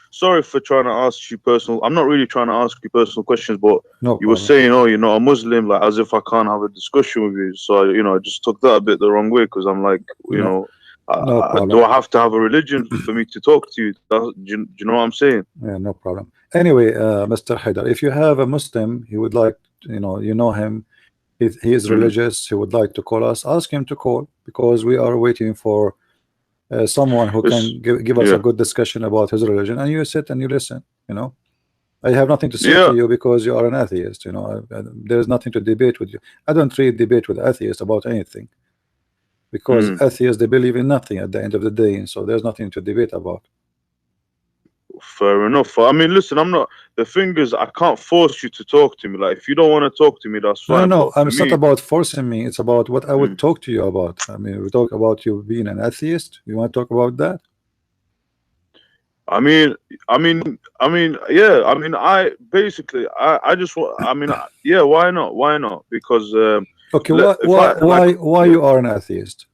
sorry for trying to ask you personal. I'm not really trying to ask you personal questions, but you were saying, "Oh, you're not a Muslim," like as if I can't have a discussion with you. So I just took that a bit the wrong way because I'm like, do I have to have a religion for me to talk to you? Do you know what I'm saying? Yeah, no problem. Anyway, Mr. Haidar, if you have a Muslim, he would like, you know him, he is religious, he would like to call us, ask him to call, because we are waiting for someone who can give us a good discussion about his religion, and you sit and you listen. I have nothing to say to you because you are an atheist. There's nothing to debate with you. I don't really debate with atheists about anything, because atheists, they believe in nothing at the end of the day, and so there's nothing to debate about. Fair enough. I mean, listen, the thing is, I can't force you to talk to me. Like, if you don't want to talk to me, that's fine. No, it's not about forcing me. It's about what I would talk to you about. I mean, we talk about you being an atheist. You want to talk about that? I mean, yeah. I mean, I just want. I mean, yeah. Why not? Why not? Because okay. Why you are an atheist?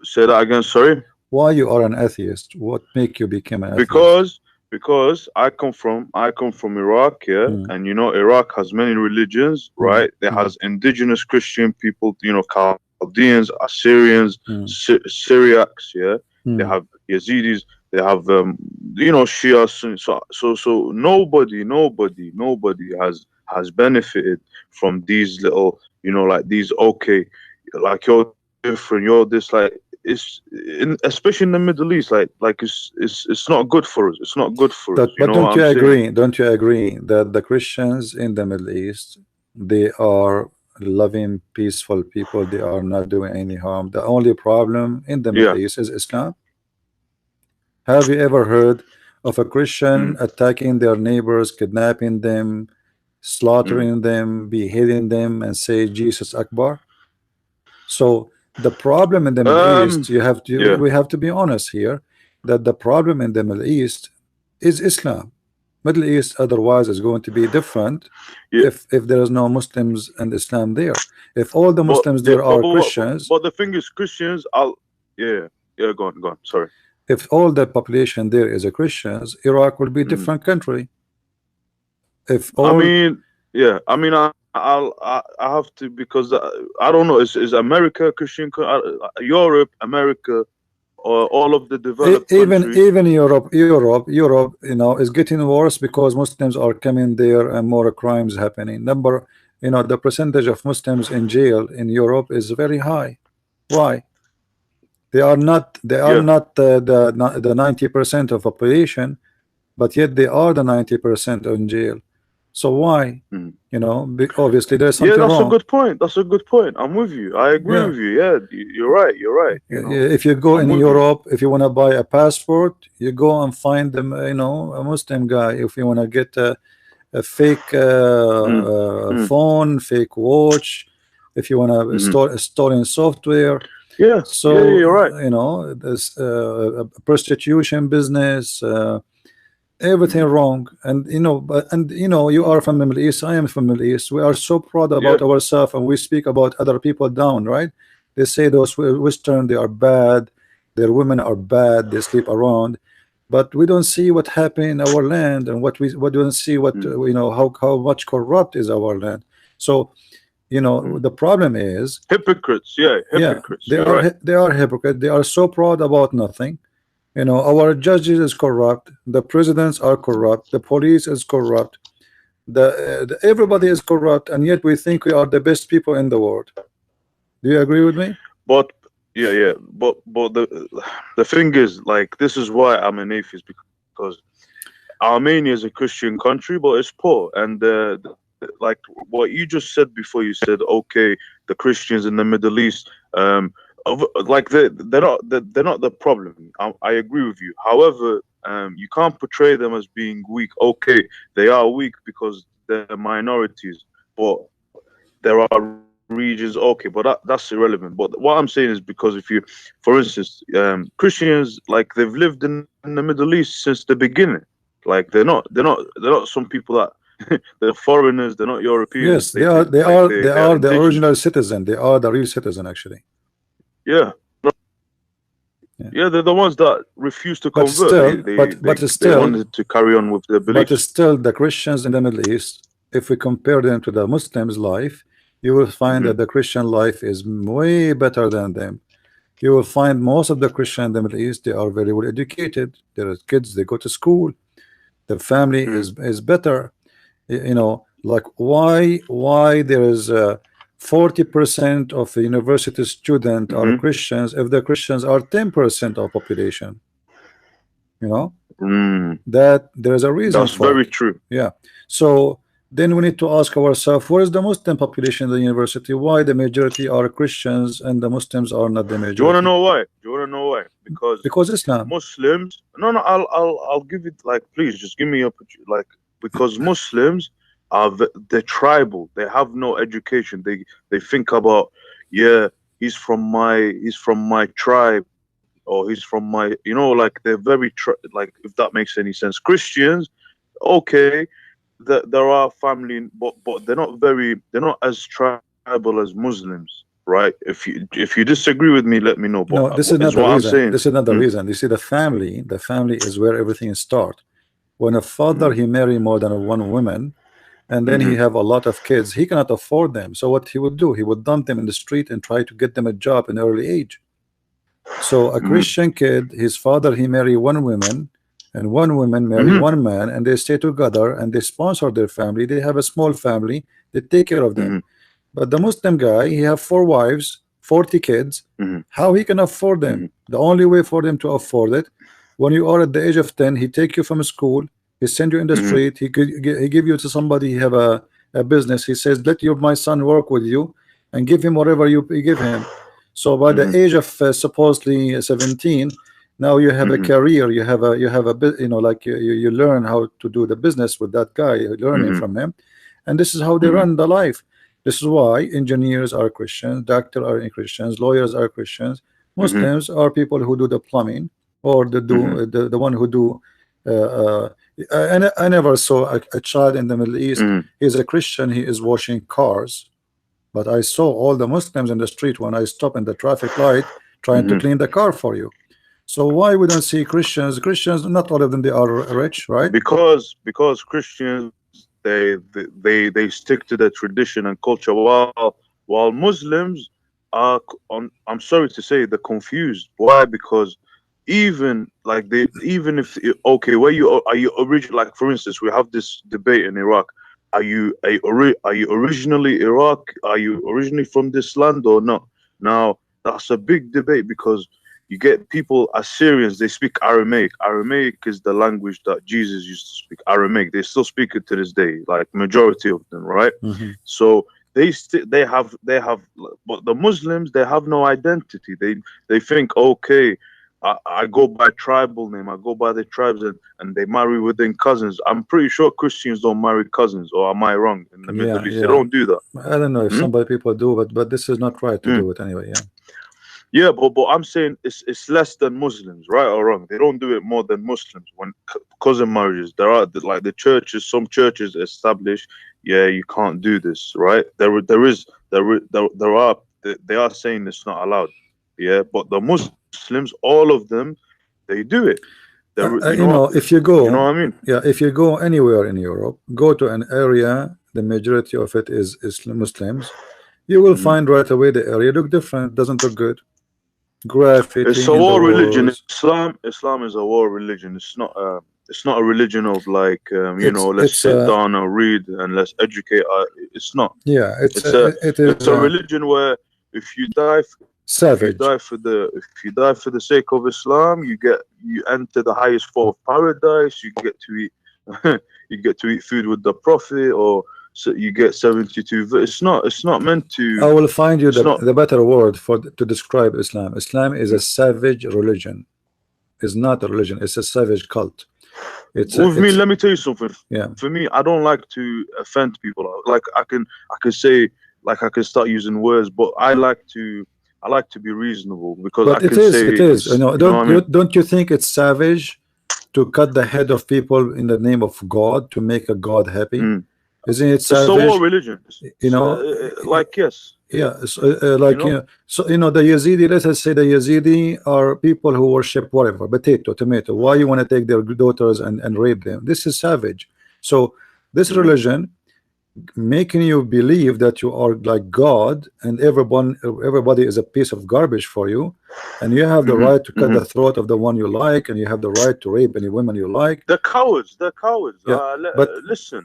Say that again. Sorry. Why you are an atheist? What make you become an atheist? Because I come from Iraq, yeah, and Iraq has many religions, right? It has indigenous Christian people, Chaldeans, Assyrians, Syriacs, yeah. They have Yazidis, they have Shia, so nobody has benefited from these little, like these. Okay, like you're different, you're this, like. Especially in the Middle East, like it's not good for us. It's not good for us. But don't you agree? Don't you agree that the Christians in the Middle East, they are loving, peaceful people? They are not doing any harm. The only problem in the Middle East is Islam. Have you ever heard of a Christian attacking their neighbors, kidnapping them, slaughtering them, beheading them, and say Jesus Akbar? So the problem in the Middle East, we have to be honest here, that the problem in the Middle East is Islam. Middle East otherwise is going to be different if there is no Muslims and Islam there. If all the Muslims there are Christians. But the thing is, Christians, go on. Sorry. If all the population there is a Christians, Iraq will be a different country. I have to, because I don't know. Is America Christian? Europe, America, or all of the developed countries? Even Europe, is getting worse because Muslims are coming there and more crimes happening. The percentage of Muslims in jail in Europe is very high. Why? They are not the 90% of population, but yet they are the 90% in jail. So why? Obviously there's something wrong. That's a good point. That's a good point. I'm with you. I agree with you. Yeah, you're right. You're right. If you go in Europe, if you want to buy a passport, you go and find them, a Muslim guy. If you want to get a fake phone, fake watch, if you want to store stolen software. Yeah, So you're right. you know, this prostitution business, everything wrong. And you know, you are from the Middle East, I am from the Middle East. We are so proud about ourselves, and we speak about other people down, right? They say those Western, they are bad, their women are bad, they sleep around, but we don't see what happened in our land, and what don't see what you know, how much corrupt is our land. So you know, the problem is Hypocrites, hypocrites. they You're are right. they are hypocrites. They are so proud about nothing. You know, our judges is corrupt, the presidents are corrupt, the police is corrupt, everybody is corrupt, and yet we think we are the best people in the world. Do you agree with me? But but the thing is, like, this is why I'm an atheist, because Armenia is a Christian country, but it's poor, and like what you just said before, you said, okay, the Christians in the Middle East, like they're not the problem. I agree with you. However, you can't portray them as being weak. Okay, they are weak because they're minorities, but there are regions. Okay, but that's irrelevant. But what I'm saying is, because if you, for instance, Christians, like, they've lived in the Middle East since the beginning. Like, they're not some people that they're foreigners. They're not Europeans. Yes, they Like, are they are the indigenous. original citizen. They are the real citizen, actually. Yeah. Yeah, they're the ones that refuse to But convert. still, They wanted to carry on with their beliefs. but still, the Christians in the Middle East, if we compare them to the Muslims' life, you will find that the Christian life is way better than them. You will find most of the Christians in the Middle East, they are very well educated. Their kids, they go to school. The family is better. You know, like why there is 40% of the university student are Christians if the Christians are 10% of population. You know, that there is a reason That's for very it. true. Yeah. So then we need to ask ourselves, where is the Muslim population in the university? Why the majority are Christians and the Muslims are not the Do you want to majority? know why? Do you want to know why? Because Islam. Muslims. No, no. I'll give it. Like, please, just give me like, because Muslims are they're tribal. They have no education. They think about, yeah, he's from my tribe, or he's from my, like, they're very like, if that makes any sense. Christians, okay, there are family, but they're not as tribal as Muslims, right? If you disagree with me, let me know. But No, this is not is the what I'm reason. saying. This is not the reason. You see, the family is where everything starts. When a father he marry more than one woman, and then he have a lot of kids, he cannot afford them. So what he would do, he would dump them in the street and try to get them a job in early age. So a Christian kid, his father he marry one woman, and one woman marry one man, and they stay together and they sponsor their family. They have a small family. They take care of them. But the Muslim guy, he have 4 wives, 40 kids. How he can afford them? The only way for them to afford it, when you are at the age of 10, he take you from school, he send you in the street, he give you to somebody, he have a business. He says, let my son work with you, and give him whatever you give him. So by the age of supposedly 17, now you have a career, you have a bit, like you learn how to do the business with that guy, learning from him, and this is how they run the life. This is why engineers are Christians, doctors are Christians, lawyers are Christians. Muslims are people who do the plumbing, or the one who do. I never saw a child in the Middle East. He's a Christian. He is washing cars, but I saw all the Muslims in the street when I stop in the traffic light trying to clean the car for you. So why we don't see Christians? Christians, not all of them, they are rich, right? Because Christians, they stick to their tradition and culture, while Muslims are, I'm sorry to say, they're confused. Why? Because even if, okay, where you are you originally, like, for instance, we have this debate in Iraq. Are you originally Iraq? Are you originally from this land or not? Now, that's a big debate, because you get people, Assyrians, they speak Aramaic. Aramaic is the language that Jesus used to speak. Aramaic, they still speak it to this day, like majority of them, right? So they have, but the Muslims, they have no identity. They think, okay, I go by tribal name. I go by the tribes, and they marry within cousins. I'm pretty sure Christians don't marry cousins, or am I wrong? In the Middle East, they don't do that. I don't know if Hmm? some people do, but this is not right to Hmm. do it anyway. Yeah. Yeah, but I'm saying it's less than Muslims, right or wrong? They don't do it more than Muslims. When cousin marriages, there are like the churches. Some churches establish, yeah, you can't do this, right? There are they are saying it's not allowed, yeah. But the Muslims, all of them, they do it. You know, if you go, You know what I mean? yeah, if you go anywhere in Europe, go to an area, the majority of it is Muslims, you will Mhm. find right away the area look different, doesn't look good. Graffiti It's a in the war religion. walls. Islam is a war religion. It's not a religion of like let's It's sit down and read and let's educate. It's not. yeah, it It's is a religion where if you die savage. if you die for the sake of Islam, you enter the highest form of paradise. You get to eat you get to eat food with the Prophet, or so you get 72. It's not meant I to. will find you It's not. the better word for to describe Islam. Islam is a savage religion. It's not a religion. It's a savage cult. With me, It's let me tell you something. yeah. For me, I don't like to offend people. Like I can say, like I can start using words, but I like to be reasonable because I But can say it is. You it's, know, you know what I mean? don't you think it's savage to cut the head of people in the name of God to make a God happy? Mm. Isn't it It's a war savage? religion. You know, Like yes, yeah. you Like know. so the Yazidi. Let us say the Yazidi are people who worship whatever, potato, tomato. Why you want to take their daughters and rape them? This is savage. So this Mm. religion making you believe that you are like God and everybody is a piece of garbage for you, and you have the Hmm. right to cut Hmm. the throat of the one you like, and you have the right to rape any women you like. They're cowards. They're cowards. Yeah, but Listen.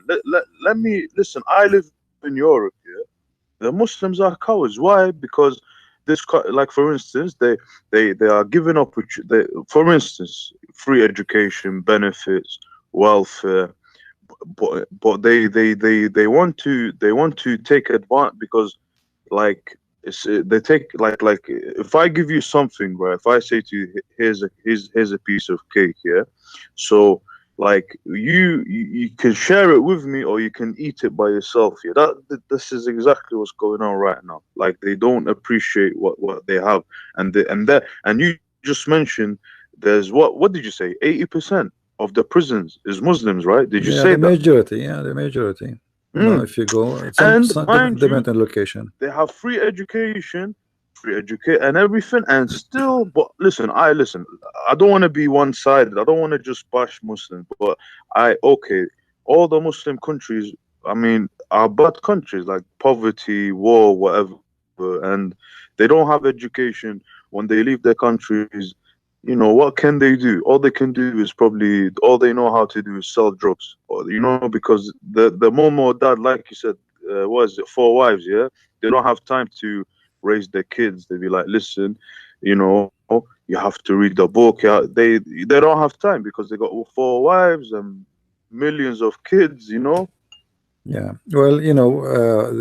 Let me listen. I live in Europe. Yeah, the Muslims are cowards. Why? Because like for instance, they are giving up. For instance, free education, benefits, welfare, but they want to take advantage because like they take like if I give you something, where if I say to you, here's a piece of cake, yeah, so like you can share it with me or you can eat it by yourself, yeah. This is exactly what's going on right now. Like they don't appreciate what they have, and you just mentioned there's what did you say, 80% of the prisons is Muslims, right? Did you yeah, say the that? majority, yeah, the majority. No, Mm. if you go And some mind you, dependent location. they have free educate and everything, and still. But listen. I don't want to be one-sided. I don't want to just bash Muslims, but okay, all the Muslim countries, I mean, are bad countries like poverty, war, whatever, and they don't have education. When they leave their countries, what can they do? All they can do is probably all they know how to do is sell drugs, or because the mom or dad, like you said, what is it, 4 wives, yeah, they don't have time to raise their kids. They be like, listen, you have to read the book. Yeah, they don't have time because they got 4 wives and millions of kids. Yeah, well,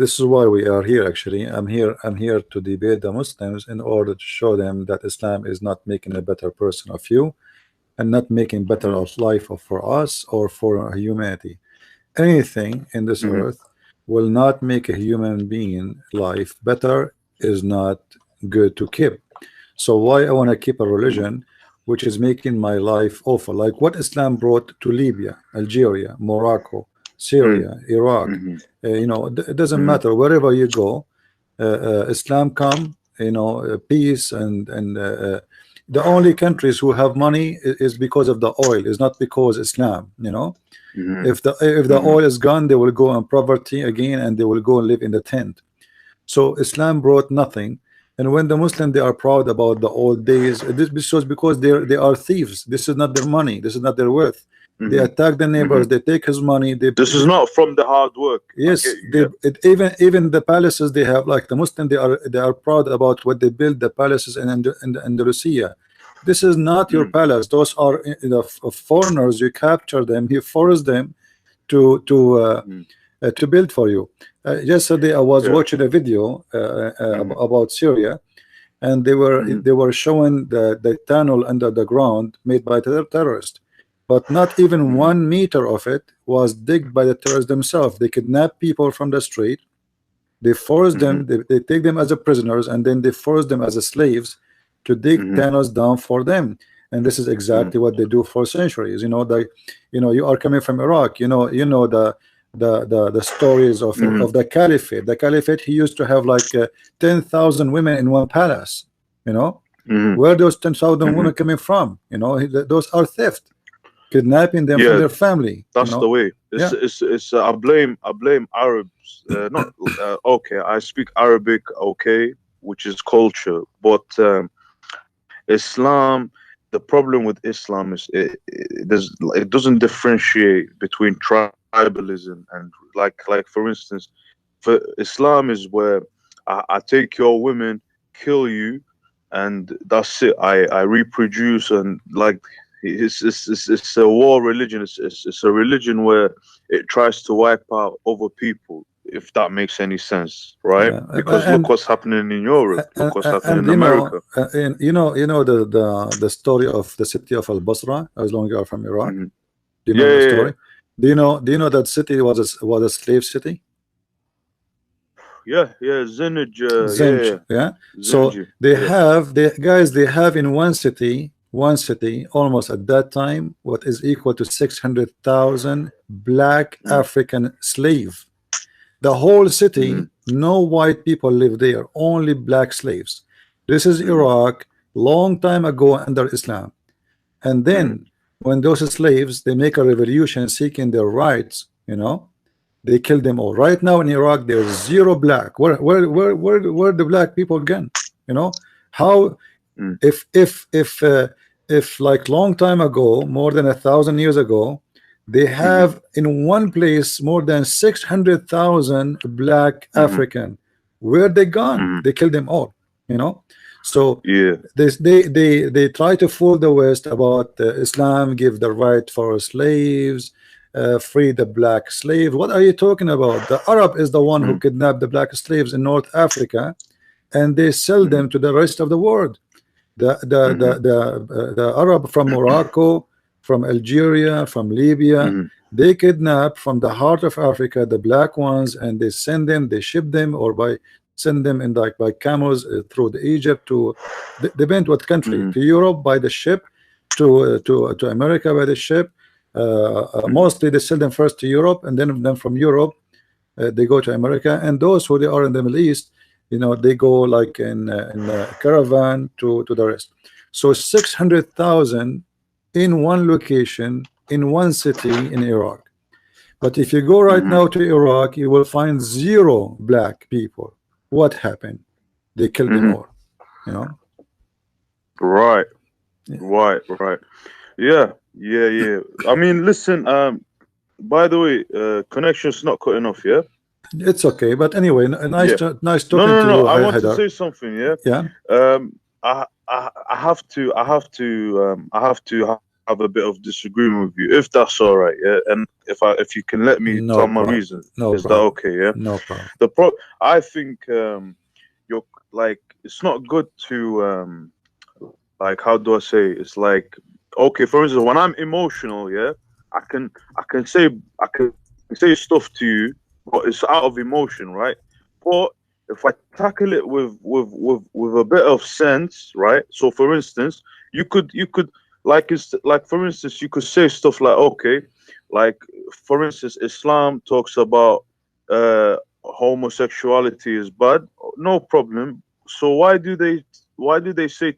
this is why we are here. Actually, I'm here to debate the Muslims in order to show them that Islam is not making a better person of you, and not making better Mm-hmm. of life for us or for humanity. Anything in this Mm-hmm. earth will not make a human being life better, is not good to keep. So why I want to keep a religion which is making my life awful, like what Islam brought to Libya, Algeria, Morocco, Syria, Iraq. Mm-hmm. It doesn't matter wherever you go. Islam come, peace and the only countries who have money is because of the oil, is not because Islam. Mm-hmm. If the Mm-hmm. oil is gone, they will go in poverty again, and they will go and live in the tent. So Islam brought nothing. And when the Muslim, they are proud about the old days, this was because they are thieves. This is not their money, this is not their worth. They Mm-hmm. attack the Mm-hmm. neighbors, they take his money, This is not from the hard work. I yes, get you. even the palaces they have, like the Muslim, they are proud about what they build, the palaces in the Andalusia. This is not your palace. Those are foreigners. You capture them, you force them to build for you. Yesterday I was Yeah. watching a video Mm-hmm. about Syria. and they were showing the tunnel under the ground made by terrorists, but not even 1 meter of it was digged by the terrorists themselves. They kidnap people from the street, they force them, they take them as a prisoners, and then they force them as a slaves to dig tunnels down for them. And this is exactly what they do for centuries. You know, you are coming from Iraq. You know the stories of the caliphate. The caliphate, he used to have like 10,000 women in one palace. You know, where those 10,000 women coming from? You know, those are theft, kidnapping them from their family. That's the way. It's I blame Arabs. Not okay. I speak Arabic, okay, which is culture, but Islam. The problem with Islam is it doesn't differentiate between tribalism and like for instance, for Islam is where I take your women, kill you, and that's it. I reproduce, and like it's a war religion. It's a religion where it tries to wipe out other people, if that makes any sense, right? Because look what's happening in Europe, look what's happening in America. You know the story of the city of Al Basra, as long as you are from Iraq. Do you know the story? Do you know that city was a slave city? Zinj, So they have in one city almost at that time what is equal to 600,000 black African slave. The whole city, no white people live there, only black slaves. This is Iraq, long time ago under Islam. And then when those slaves, they make a revolution seeking their rights, you know, they kill them all. Right now in Iraq, there's zero black. Where the black people gone? You know, how if like long time ago, more than 1,000 years ago, they have in one place more than 600,000 black African. Where they gone? They killed them all. You know, so they try to fool the West about Islam give the right for slaves, free the black slave. What are you talking about? The Arab is the one who kidnapped the black slaves in North Africa, and they sell them to the rest of the world. The Arab from Morocco, from Algeria, from Libya, they kidnap from the heart of Africa the black ones, and they send them, they ship them, or send them in like by camels through the Egypt to depend what country, to Europe by the ship, to America by the ship. Mostly they sell them first to Europe, and then from Europe they go to America. And those who they are in the Middle East, you know, they go like in a caravan to the rest. So 600,000 in one location, in one city in Iraq. But if you go right now to Iraq, you will find zero black people. What happened? They killed them all. You know. Right. Yeah. I mean, listen. By the way, connection's not cutting off. Yeah. It's okay, but anyway, nice talking to you. No. I want to say something. Yeah. I have to have a bit of disagreement with you, if that's all right. Yeah. And if you can let me tell my reasons, is that okay? Yeah. No problem. I think you're like, it's not good to like, how do I say? It's like, okay, for instance, when I'm emotional, yeah, I can say stuff to you, but it's out of emotion, right? But if I tackle it with a bit of sense, right? So for instance, you could like, it's like, for instance, you could say stuff like, okay, like for instance, Islam talks about homosexuality is bad, no problem. So why do they say,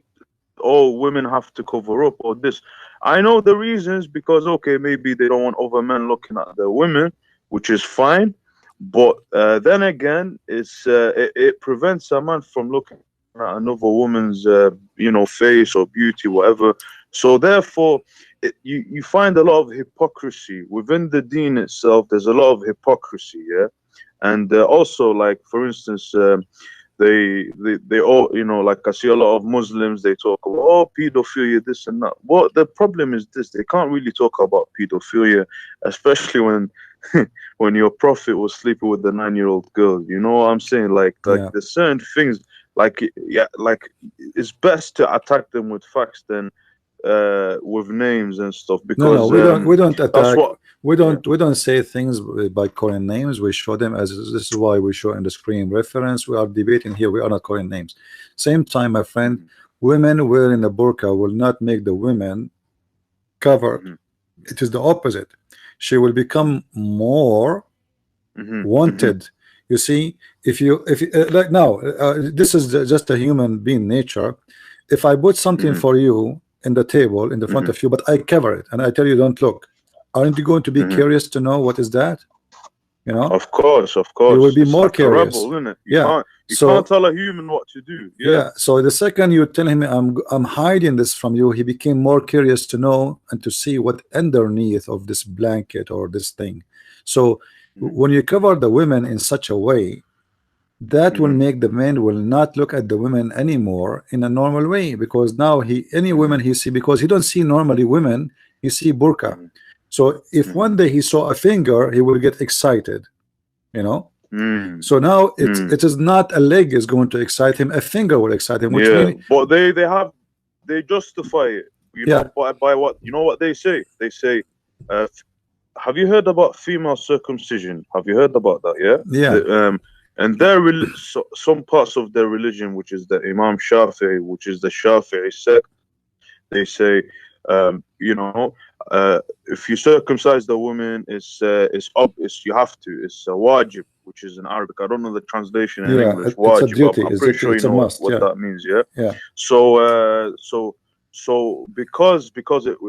oh, women have to cover up or this? I know the reasons, because okay, maybe they don't want other men looking at their women, which is fine. But then again, it prevents a man from looking at another woman's face or beauty, whatever. So therefore, you find a lot of hypocrisy within the deen itself. There's a lot of hypocrisy, yeah. And also, like for instance, they all, like I see a lot of Muslims, they talk about pedophilia, this and that. Well, the problem is this: they can't really talk about pedophilia, especially when when your prophet was sleeping with the 9-year-old girl. You know what I'm saying? Like there's certain things, like it's best to attack them with facts than with names and stuff, because we don't that's attack. what We don't say things by calling names. We show them, as this is why we show in the screen reference. We are debating here. We are not calling names. Same time, my friend, women wearing a burqa will not make the women covered. It is the opposite. She will become more wanted. You see, if you like now, this is just a human being nature. If I put something for you in the table in the front of you, but I cover it and I tell you don't look, aren't you going to be curious to know what is that? You know, of course, you will be it's more like curious. a rebel, isn't it? You can't tell a human what to do. So the second you tell him I'm hiding this from you, he became more curious to know and to see what underneath of this blanket or this thing. So when you cover the women in such a way, that will make the men will not look at the women anymore in a normal way, because now any women he see, because he don't see normally women, he see burqa. So if one day he saw a finger, he will get excited, you know. So now it is not a leg is going to excite him, a finger will excite him, which means, but they justify it, you know, by what, you know what they say? They say, have you heard about female circumcision? Have you heard about that? Yeah. And some parts of their religion, which is the Imam Shafi'i, which is the Shafi'i sect, they say, you know, if you circumcise the woman, it's obvious, you have to. It's a wajib, which is in Arabic. I don't know the translation in English. It's a duty. I'm pretty sure you know what that means. Yeah. So because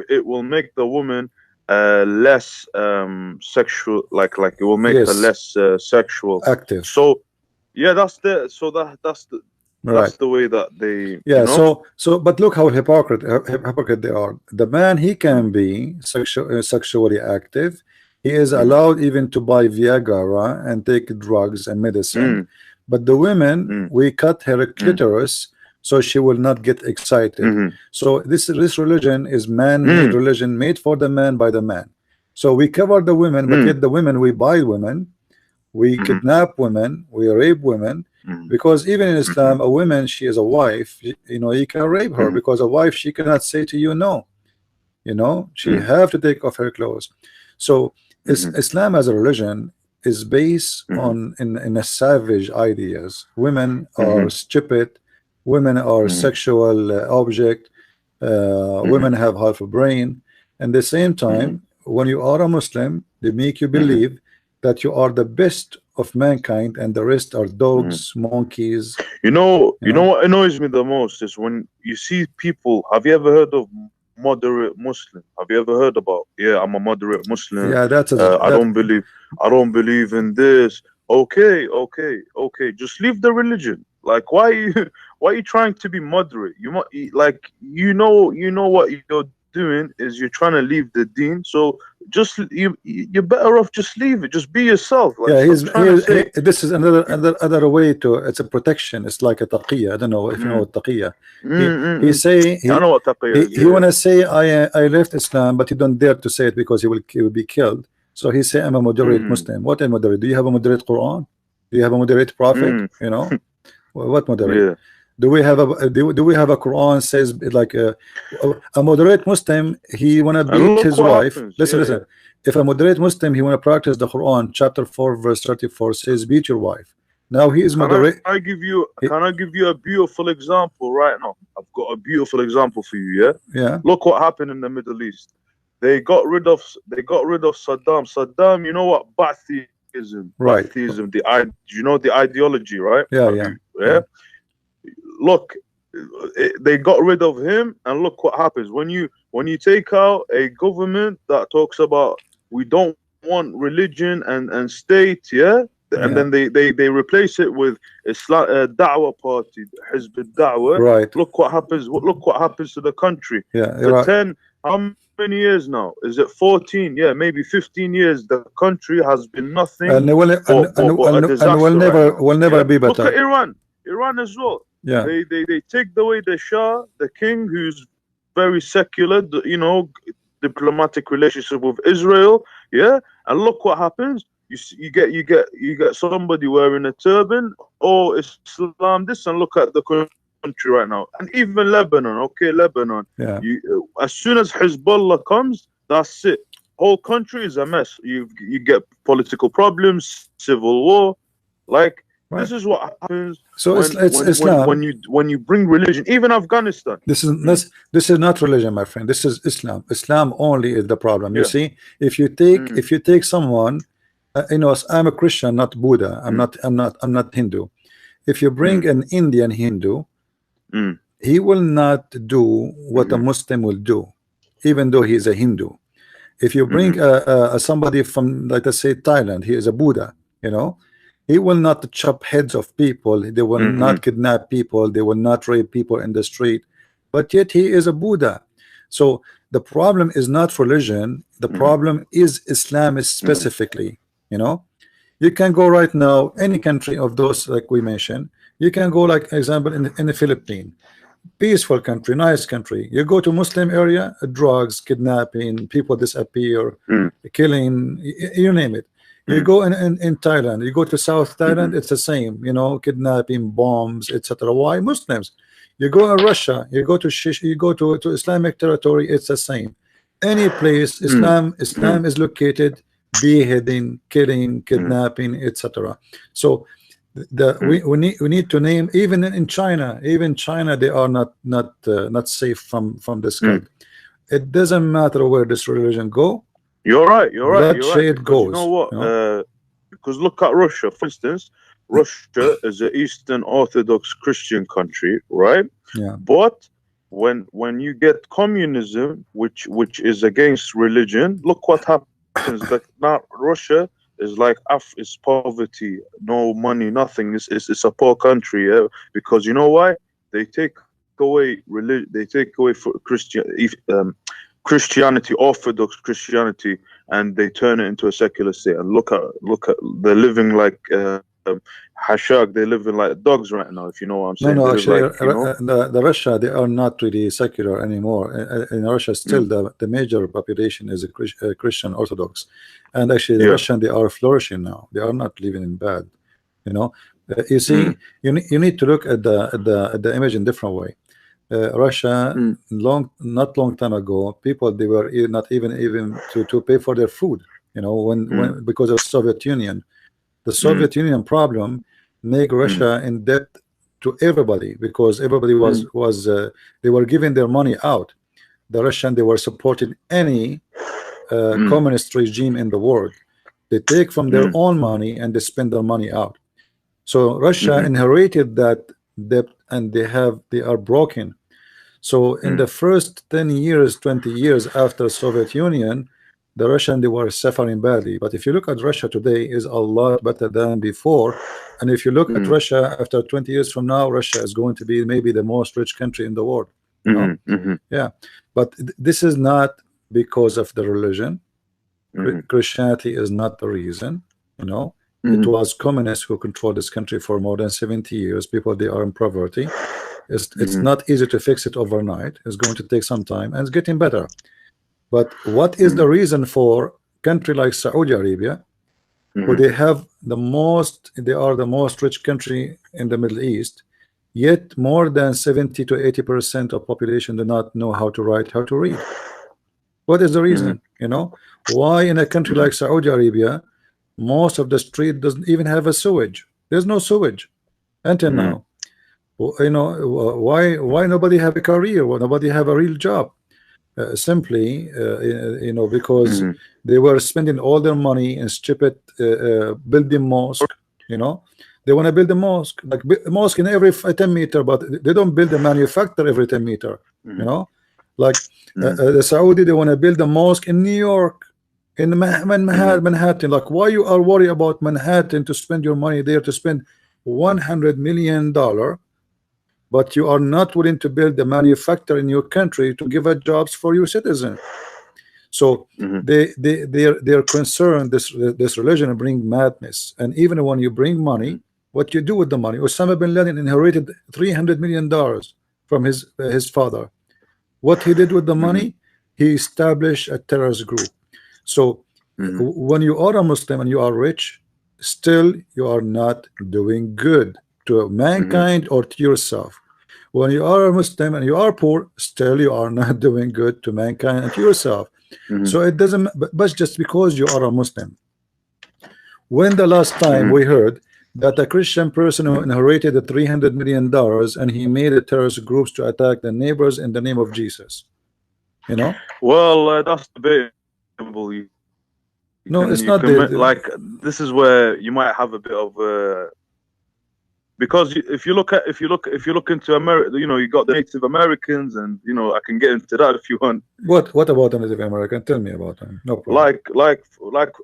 it will make the woman less sexual, like it will make her less sexual, active. So that's the way that they, you know? So but look how hypocrite they are. The man, he can be sexually active, he is allowed even to buy Viagra and take drugs and medicine, but the women, we cut her clitoris so she will not get excited. So this religion is man-made religion, made for the man by the man. So we cover the women, but yet the women, we buy women, we kidnap women, we rape women, because even in Islam, a woman, she is a wife, you know, you can rape her, because a wife, she cannot say to you no, you know, she have to take off her clothes. So Islam as a religion is based on in a savage ideas. Women are stupid, women are sexual object, women have half a brain. And the same time, when you are a Muslim, they make you believe that you are the best of mankind and the rest are dogs, monkeys. You know what annoys me the most is when you see people. Have you ever heard of moderate Muslim? Have you ever heard about, I'm a moderate Muslim, I don't believe in this. Okay, just leave the religion. Like, why are you trying to be moderate? You know what you're doing is you're trying to leave the deen, so just you're better off just leave it, just be yourself. Like, this is another way to, it's a protection, it's like a taqiyya. I don't know if you know what taqiyya. I know what taqiyya is. He wanna say I left Islam, but he don't dare to say it because he will be killed. So he say I'm a moderate Muslim. What a moderate? Do you have a moderate Quran? Do you have a moderate prophet? You know, what moderate? Do we have a Quran says like a moderate Muslim, he wanna beat his wife. Listen. If a moderate Muslim, he wanna practice the Quran, chapter 4 verse 34 says beat your wife. Now he is moderate. Can I give you a beautiful example right now? I've got a beautiful example for you. Yeah. Look what happened in the Middle East. They got rid of Saddam. Saddam, you know what? Ba'atheism. Right. Ba'atheism. You know the ideology, right? Yeah. Look, they got rid of him, and look what happens when you take out a government that talks about we don't want religion and state, and then they replace it with Islam Da'wah party, Hizb al-Da'wah. Right. Look what happens. Look what happens to the country. Yeah. 10. How many years now? Is it 14? Yeah, maybe 15 years. The country has been nothing. And will never be better. Look at Iran. Iran as well. Yeah. They take away the Shah, the king, who's very secular, you know, diplomatic relationship with Israel, and look what happens. you get somebody wearing a turban or Islam this, and look at the country right now, and even Lebanon. Okay, Lebanon. Yeah. As soon as Hezbollah comes, that's it. Whole country is a mess. You get political problems, civil war. Like Right. this is what happens. So when, it's Islam. When you bring religion, even Afghanistan. This is not religion, my friend. This is Islam. Islam only is the problem. You see, if you take someone, I'm a Christian, not Buddha. I'm not Hindu. If you bring an Indian Hindu, he will not do what a Muslim will do, even though he is a Hindu. If you bring somebody from, like I say, Thailand, he is a Buddha. He will not chop heads of people. They will not kidnap people. They will not rape people in the street. But yet he is a Buddha. So the problem is not religion. The problem is Islam specifically. You can go right now any country of those like we mentioned. You can go, like example, in the Philippines, peaceful country, nice country. You go to Muslim area, drugs, kidnapping, people disappear, killing, you name it. You go in Thailand, you go to South Thailand, it's the same, kidnapping, bombs, etc. Why? Muslims. You go in Russia, you go to Islamic territory, it's the same. Any place Islam is located, beheading, killing, kidnapping, etc. So we need to name, even in China, they are not safe from this kind. It doesn't matter where this religion go. You're right. Bloodshed goes. You know what? Because look at Russia, for instance. Russia is an Eastern Orthodox Christian country, right? Yeah. But when you get communism, which is against religion, look what happens. Like now, Russia is like it's poverty, no money, nothing. It's a poor country, because you know why? They take away religion. They take away for Christianity, Orthodox Christianity, and they turn it into a secular state. And look at they're living like hashag. They're living like dogs right now. If you know what I'm saying. No, actually, like, the Russia, they are not really secular anymore. In Russia, still the major population is a Christian Orthodox, and actually the Russian, they are flourishing now. They are not living in bad. You see, you need to look at the image in different way. Russia, not long time ago, people, they were not even to pay for their food. When because of Soviet Union, the Soviet Union problem make Russia in debt to everybody, because everybody was they were giving their money out. The Russian, they were supporting any communist regime in the world. They take from their own money and they spend their money out. So Russia inherited that debt, and they are broken. So in the first 10 years, 20 years after Soviet Union, the Russian, they were suffering badly. But if you look at Russia today, is a lot better than before. And if you look at Russia after 20 years from now, Russia is going to be maybe the most rich country in the world. Yeah, but this is not because of the religion. Christianity is not the reason. It was communists who controlled this country for more than 70 years. People, they are in poverty. It's not easy to fix it overnight. It's going to take some time, and it's getting better. But what is the reason for country like Saudi Arabia, who they are the most rich country in the Middle East, yet more than 70 to 80% of population do not know how to write, how to read? What is the reason? Why in a country like Saudi Arabia, most of the street doesn't even have a sewage? There's no sewage until now. Why nobody have a career? Why nobody have a real job? Simply, because they were spending all their money in stupid building mosque. They want to build a mosque, like mosque in every 10 meter, but they don't build a manufacturer every 10 meter. Like the Saudi, they want to build a mosque in New York, in Manhattan. Like, why you are worried about Manhattan to spend your money there, to spend $100 million, but you are not willing to build a manufacturer in your country to give jobs for your citizens? So they're concerned this religion bring madness. And even when you bring money, what you do with the money? Osama bin Laden inherited $300 million from his father. What he did with the money? He established a terrorist group. So When you are a Muslim and you are rich, still you are not doing good to mankind or to yourself. When you are a Muslim and you are poor, still you are not doing good to mankind and to yourself. So it doesn't, but just because you are a Muslim. When the last time we heard that a Christian person who inherited the $300 million and he made a terrorist groups to attack the neighbors in the name of Jesus? You know? Well, that's debatable. No, it's you not can the, like this is where you might have a bit of because if you look into America, you know, you got the Native Americans, and you know, I can get into that if you want. What about the Native American? Tell me about them. No problem. Like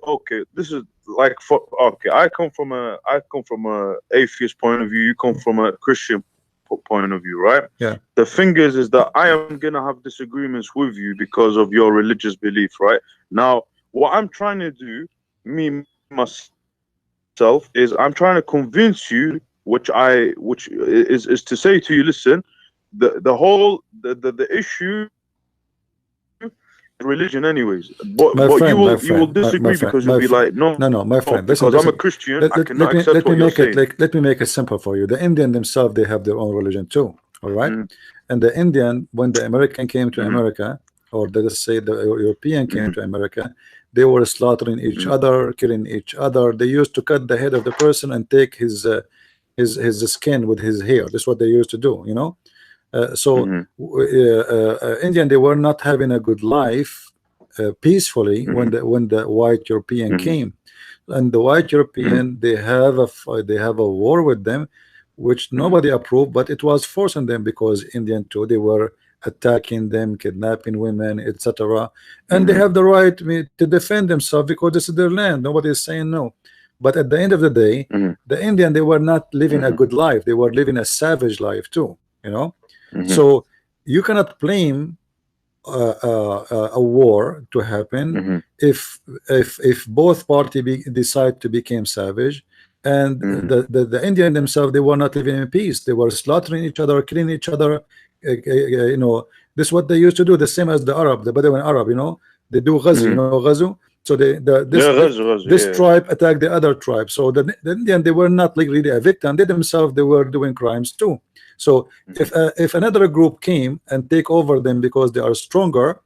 okay, this is like okay. I come from a atheist point of view. You come from a Christian point of view, right? Yeah. The thing is that I am gonna have disagreements with you because of your religious belief, right? Now, what I'm trying to do, myself, is I'm trying to convince you, which is to say to you, listen, the issue is religion, anyways. But you will disagree because you'll be like, no, my friend, because listen, I'm a Christian, I cannot accept what you're saying. Let me make it simple for you. The Indian themselves, they have their own religion too. All right. And the Indian, when the American came to America, or let us say the European came to America, they were slaughtering each other, killing each other. They used to cut the head of the person and take his skin with his hair. That's what they used to do, you know. Indian, they were not having a good life peacefully when the white European came, and the white European, they have a war with them, which nobody approved, but it was forcing them, because Indian too, they were attacking them, kidnapping women, etc. And they have the right to defend themselves because this is their land. Nobody is saying no. But at the end of the day, the Indian, they were not living a good life. They were living a savage life too, you know. So you cannot blame a war to happen if both parties decide to become savage. And the Indian themselves, they were not living in peace. They were slaughtering each other, killing each other. You know, this is what they used to do. The same as the Arab, the Bedouin Arab. You know, they do ghazu. You know, ghazu. So this tribe attacked the other tribe. So the Indian, they were not like really a victim. They themselves, they were doing crimes too. So if another group came and take over them because they are stronger,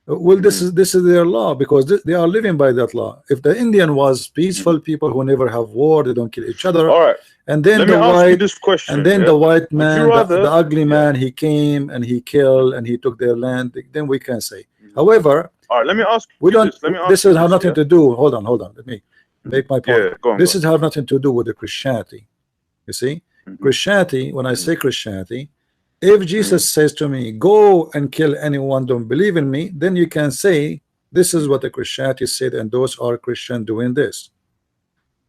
well, this is their law, because they are living by that law. If the Indian was peaceful people who never have war, they don't kill each other. All right. And then the white man, the ugly man, he came and he killed and he took their land. Then we can say. However, all right, let me ask. This has nothing to do. Hold on. Let me make my point. This has nothing to do with the Christianity. You see, Christianity. When I say Christianity, if Jesus says to me, "Go and kill anyone, don't believe in me," then you can say this is what the Christianity said, and those are Christian doing this.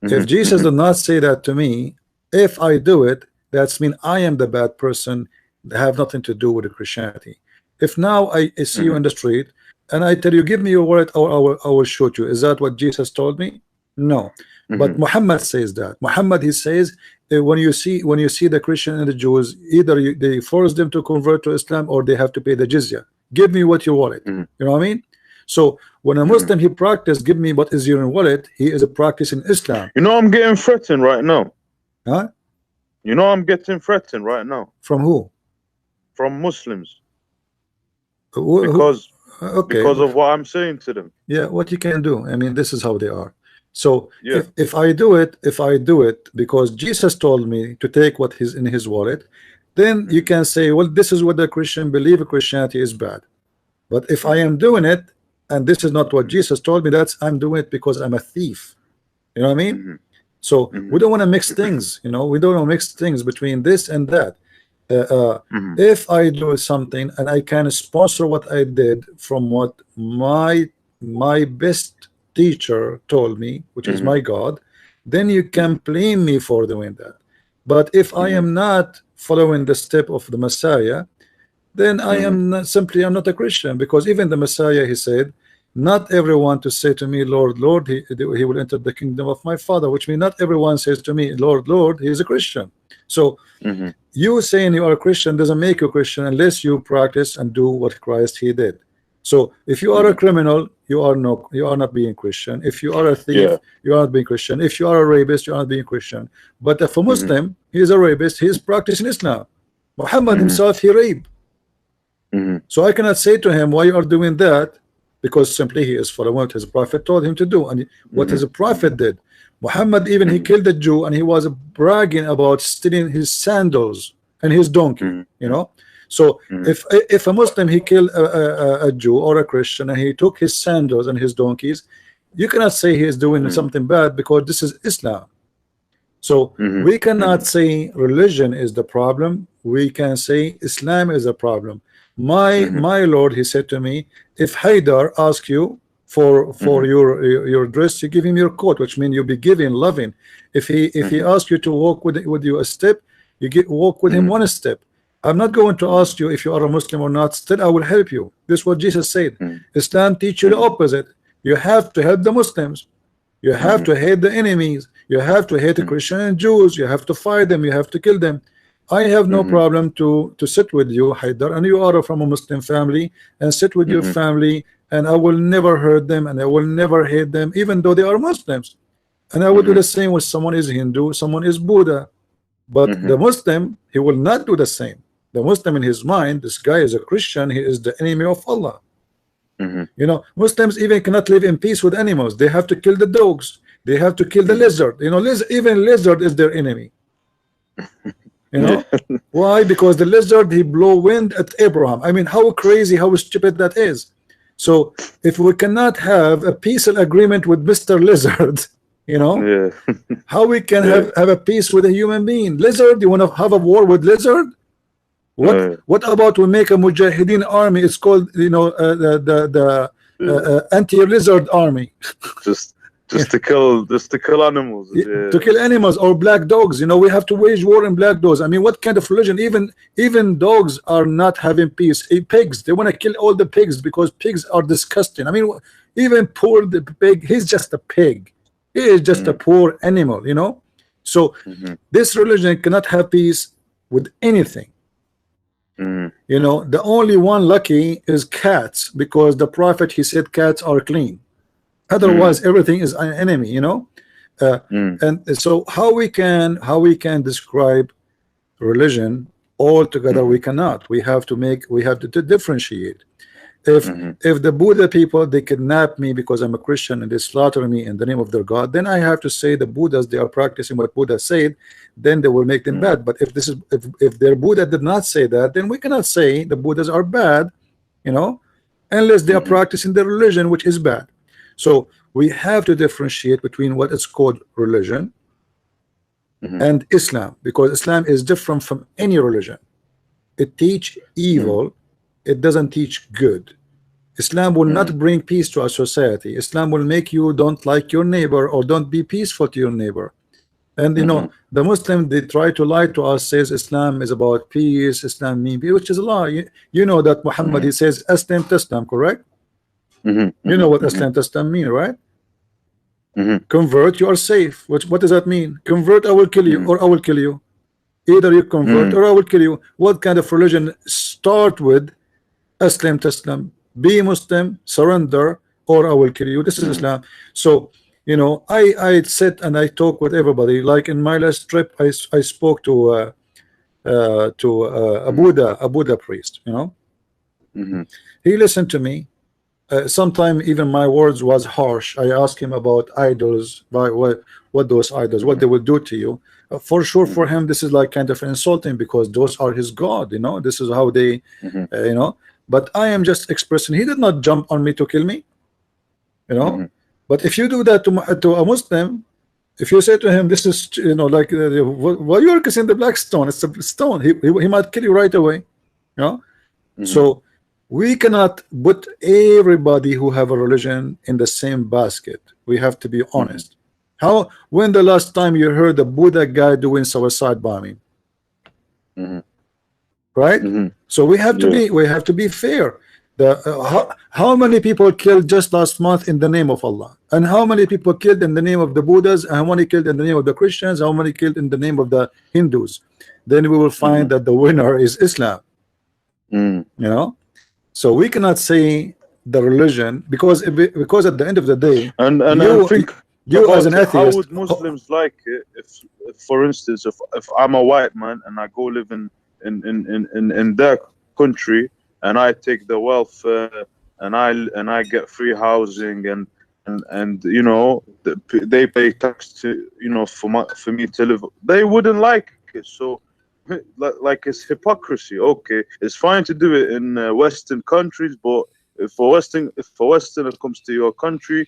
If Jesus did not say that to me, if I do it, that's mean I am the bad person. That have nothing to do with the Christianity. If now I see you in the street and I tell you, give me your wallet, or I will shoot you, is that what Jesus told me? No. But Muhammad says that. Muhammad, he says, when you see the Christian and the Jews, either they force them to convert to Islam or they have to pay the jizya. Give me what your wallet. You know what I mean? So when a Muslim he practice, give me what is your wallet, he is a practicing Islam. You know, I'm getting threatened right now. Huh? You know, I'm getting threatened right now. From who? From Muslims. Because of what I'm saying to them. Yeah, what you can do. I mean, this is how they are. So if I do it because Jesus told me to take what is in his wallet, then you can say, well, this is what the Christian believe. Christianity is bad. But if I am doing it and this is not what Jesus told me, that's I'm doing it because I'm a thief. You know what I mean? So we don't want to mix things. You know, we don't want to mix things between this and that. If I do something and I can sponsor what I did from what my best teacher told me, which is my God, then you can blame me for doing that. But if I am not following the step of the Messiah, then I am not, simply I'm not a Christian, because even the Messiah, he said, not everyone to say to me, Lord, Lord, he will enter the kingdom of my Father, which means not everyone says to me, Lord, Lord, he is a Christian. So you saying you are a Christian doesn't make you a Christian unless you practice and do what Christ he did. So if you are a criminal, you are not being Christian. If you are a thief, Yeah. you are not being Christian. If you are a rapist, you are not being Christian. But if a Muslim, he is a rapist, he is practicing Islam. Muhammad himself, he raped. So I cannot say to him, why you are doing that? Because simply he is following what his prophet told him to do, and what his prophet did. Muhammad, even he killed a Jew, and he was bragging about stealing his sandals and his donkey, you know. So if a Muslim, he killed a Jew or a Christian, and he took his sandals and his donkeys, you cannot say he is doing something bad, because this is Islam. So we cannot say religion is the problem. We can say Islam is a problem. My Lord, he said to me, if Haidar asks you for your dress, you give him your coat, which means you'll be giving, loving. If he asks you to walk with you a step, you walk with him one step. I'm not going to ask you if you are a Muslim or not. Still, I will help you. This is what Jesus said. Islam teach you the opposite. You have to help the Muslims. You have to hate the enemies. You have to hate the Christian and Jews. You have to fight them. You have to kill them. I have no problem to sit with you, Haidar, and you are from a Muslim family, and sit with your family, and I will never hurt them, and I will never hate them, even though they are Muslims. And I will do the same with someone is Hindu, someone is Buddha. But the Muslim, he will not do the same. The Muslim, in his mind, this guy is a Christian, he is the enemy of Allah. You know, Muslims even cannot live in peace with animals. They have to kill the dogs. They have to kill the lizard. You know, even lizard is their enemy. You know why? Because the lizard, he blow wind at Abraham. I mean, how crazy, how stupid that is. So if we cannot have a peaceful agreement with Mr. Lizard, you know, how we can have a peace with a human being? Lizard, you want to have a war with lizard? What about we make a Mujahideen army? It's called, you know, the anti-lizard army. Just to kill animals. To kill animals or black dogs. You know, we have to wage war in black dogs. I mean, what kind of religion? Even dogs are not having peace. Pigs, they want to kill all the pigs because pigs are disgusting. I mean, even poor the pig, he's just a pig. He is just a poor animal, you know. So this religion cannot have peace with anything. You know, the only one lucky is cats, because the prophet, he said cats are clean. Otherwise everything is an enemy, you know. And so how we can describe religion altogether? We cannot. We have to differentiate. If the Buddha people, they kidnap me because I'm a Christian and they slaughter me in the name of their God, then I have to say the Buddhas, they are practicing what Buddha said, then they will make them bad. But if their Buddha did not say that, then we cannot say the Buddhas are bad, you know, unless they are practicing their religion, which is bad. So we have to differentiate between what is called religion and Islam, because Islam is different from any religion. It teach evil, it doesn't teach good. Islam will not bring peace to a society. Islam will make you don't like your neighbor or don't be peaceful to your neighbor. And you know, the Muslim, they try to lie to us, says Islam is about peace, Islam means peace, which is a lie. You know that Muhammad, he says Aslam Taslam, correct? You know what Aslam Taslam mean, right? Convert, you are safe. What does that mean? Convert, I will kill you, or I will kill you. Either you convert or I will kill you. What kind of religion start with Aslam Taslam? Be Muslim, surrender, or I will kill you. This is Islam. So you know, I sit and I talk with everybody. Like in my last trip, I spoke to a Buddha priest. You know, he listened to me. Sometimes even my words was harsh. I asked him about idols, what those idols, what they will do to you. For sure, for him, this is like kind of insulting, because those are his God. You know, this is how they, you know. But I am just expressing. He did not jump on me to kill me. You know. But if you do that to a Muslim, if you say to him, this is, you know, like, why you are kissing the black stone? It's a stone. He might kill you right away. You know. So we cannot put everybody who have a religion in the same basket. We have to be honest. When the last time you heard the Buddha guy doing suicide bombing? Right? So we have to be fair. How many people killed just last month in the name of Allah, and how many people killed in the name of the Buddhas, and how many killed in the name of the Christians, how many killed in the name of the Hindus? Then we will find that the winner is Islam. You know, so we cannot say the religion, because at the end of the day, And you think you as about an it, how atheist, would Muslims like it if, for instance, if I'm a white man and I go live in their country and I take the welfare and I get free housing and you know they pay tax to, you know, for me to live, they wouldn't like it. So like it's hypocrisy. Okay, it's fine to do it in Western countries, but if a Westerner comes to your country,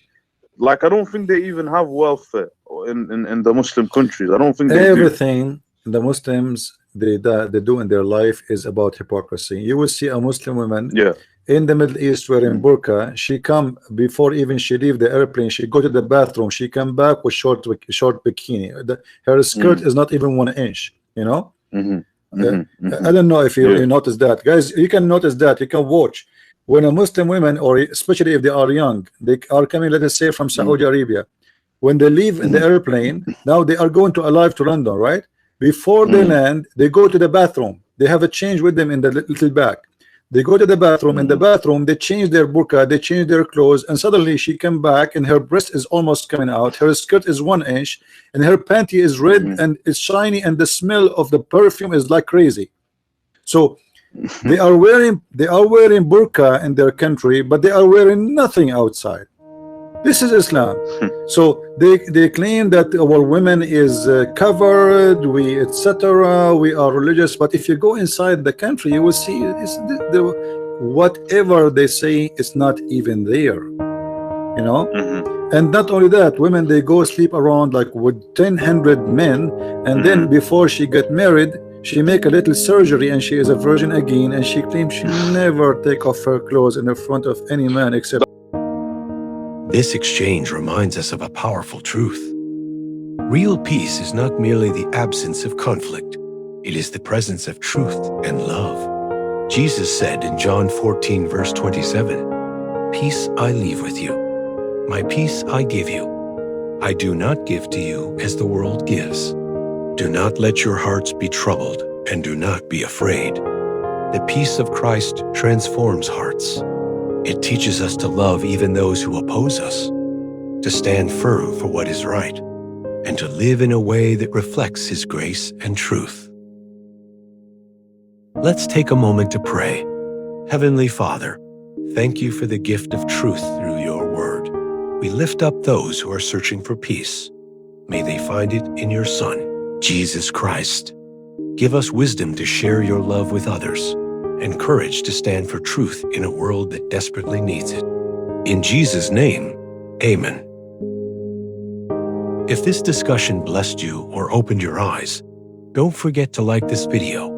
like I don't think they even have welfare in the Muslim countries. I don't think they do. everything the Muslims they do in their life is about hypocrisy. You will see a Muslim woman Yeah. in the Middle East wearing burqa. She come before even she leave the airplane. She go to the bathroom. She come back with short bikini. Her skirt is not even 1 inch. You know. I don't know if you notice that, guys. You can notice that. You can watch when a Muslim women, or especially if they are young, they are coming, let us say, from Saudi Arabia. When they leave in the airplane, now they are going to arrive to London, right? Before they land, they go to the bathroom. They have a change with them in the little bag. They go to the bathroom. In the bathroom, they change their burqa, they change their clothes, and suddenly she come back, and her breast is almost coming out. Her skirt is 1 inch, and her panty is red and it's shiny, and the smell of the perfume is like crazy. So they are wearing burqa in their country, but they are wearing nothing outside. This is Islam. So they claim that our women is covered, we etc. We are religious, but if you go inside the country, you will see whatever they say is not even there. You know. And not only that, women, they go sleep around like with 100 men, and then before she get married, she make a little surgery and she is a virgin again, and she claims she never take off her clothes in the front of any man except. This exchange reminds us of a powerful truth. Real peace is not merely the absence of conflict. It is the presence of truth and love. Jesus said in John 14, verse 27, "Peace I leave with you. My peace I give you. I do not give to you as the world gives. Do not let your hearts be troubled, and do not be afraid." The peace of Christ transforms hearts. It teaches us to love even those who oppose us, to stand firm for what is right, and to live in a way that reflects His grace and truth. Let's take a moment to pray. Heavenly Father, thank you for the gift of truth through your word. We lift up those who are searching for peace. May they find it in your Son, Jesus Christ. Give us wisdom to share your love with others, and courage to stand for truth in a world that desperately needs it. In Jesus' name, amen. If this discussion blessed you or opened your eyes, don't forget to like this video,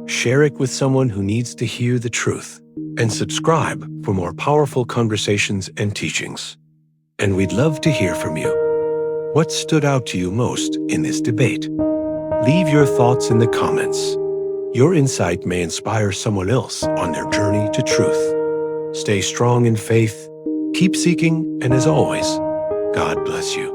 share it with someone who needs to hear the truth, and subscribe for more powerful conversations and teachings. And we'd love to hear from you. What stood out to you most in this debate? Leave your thoughts in the comments. Your insight may inspire someone else on their journey to truth. Stay strong in faith, keep seeking, and as always, God bless you.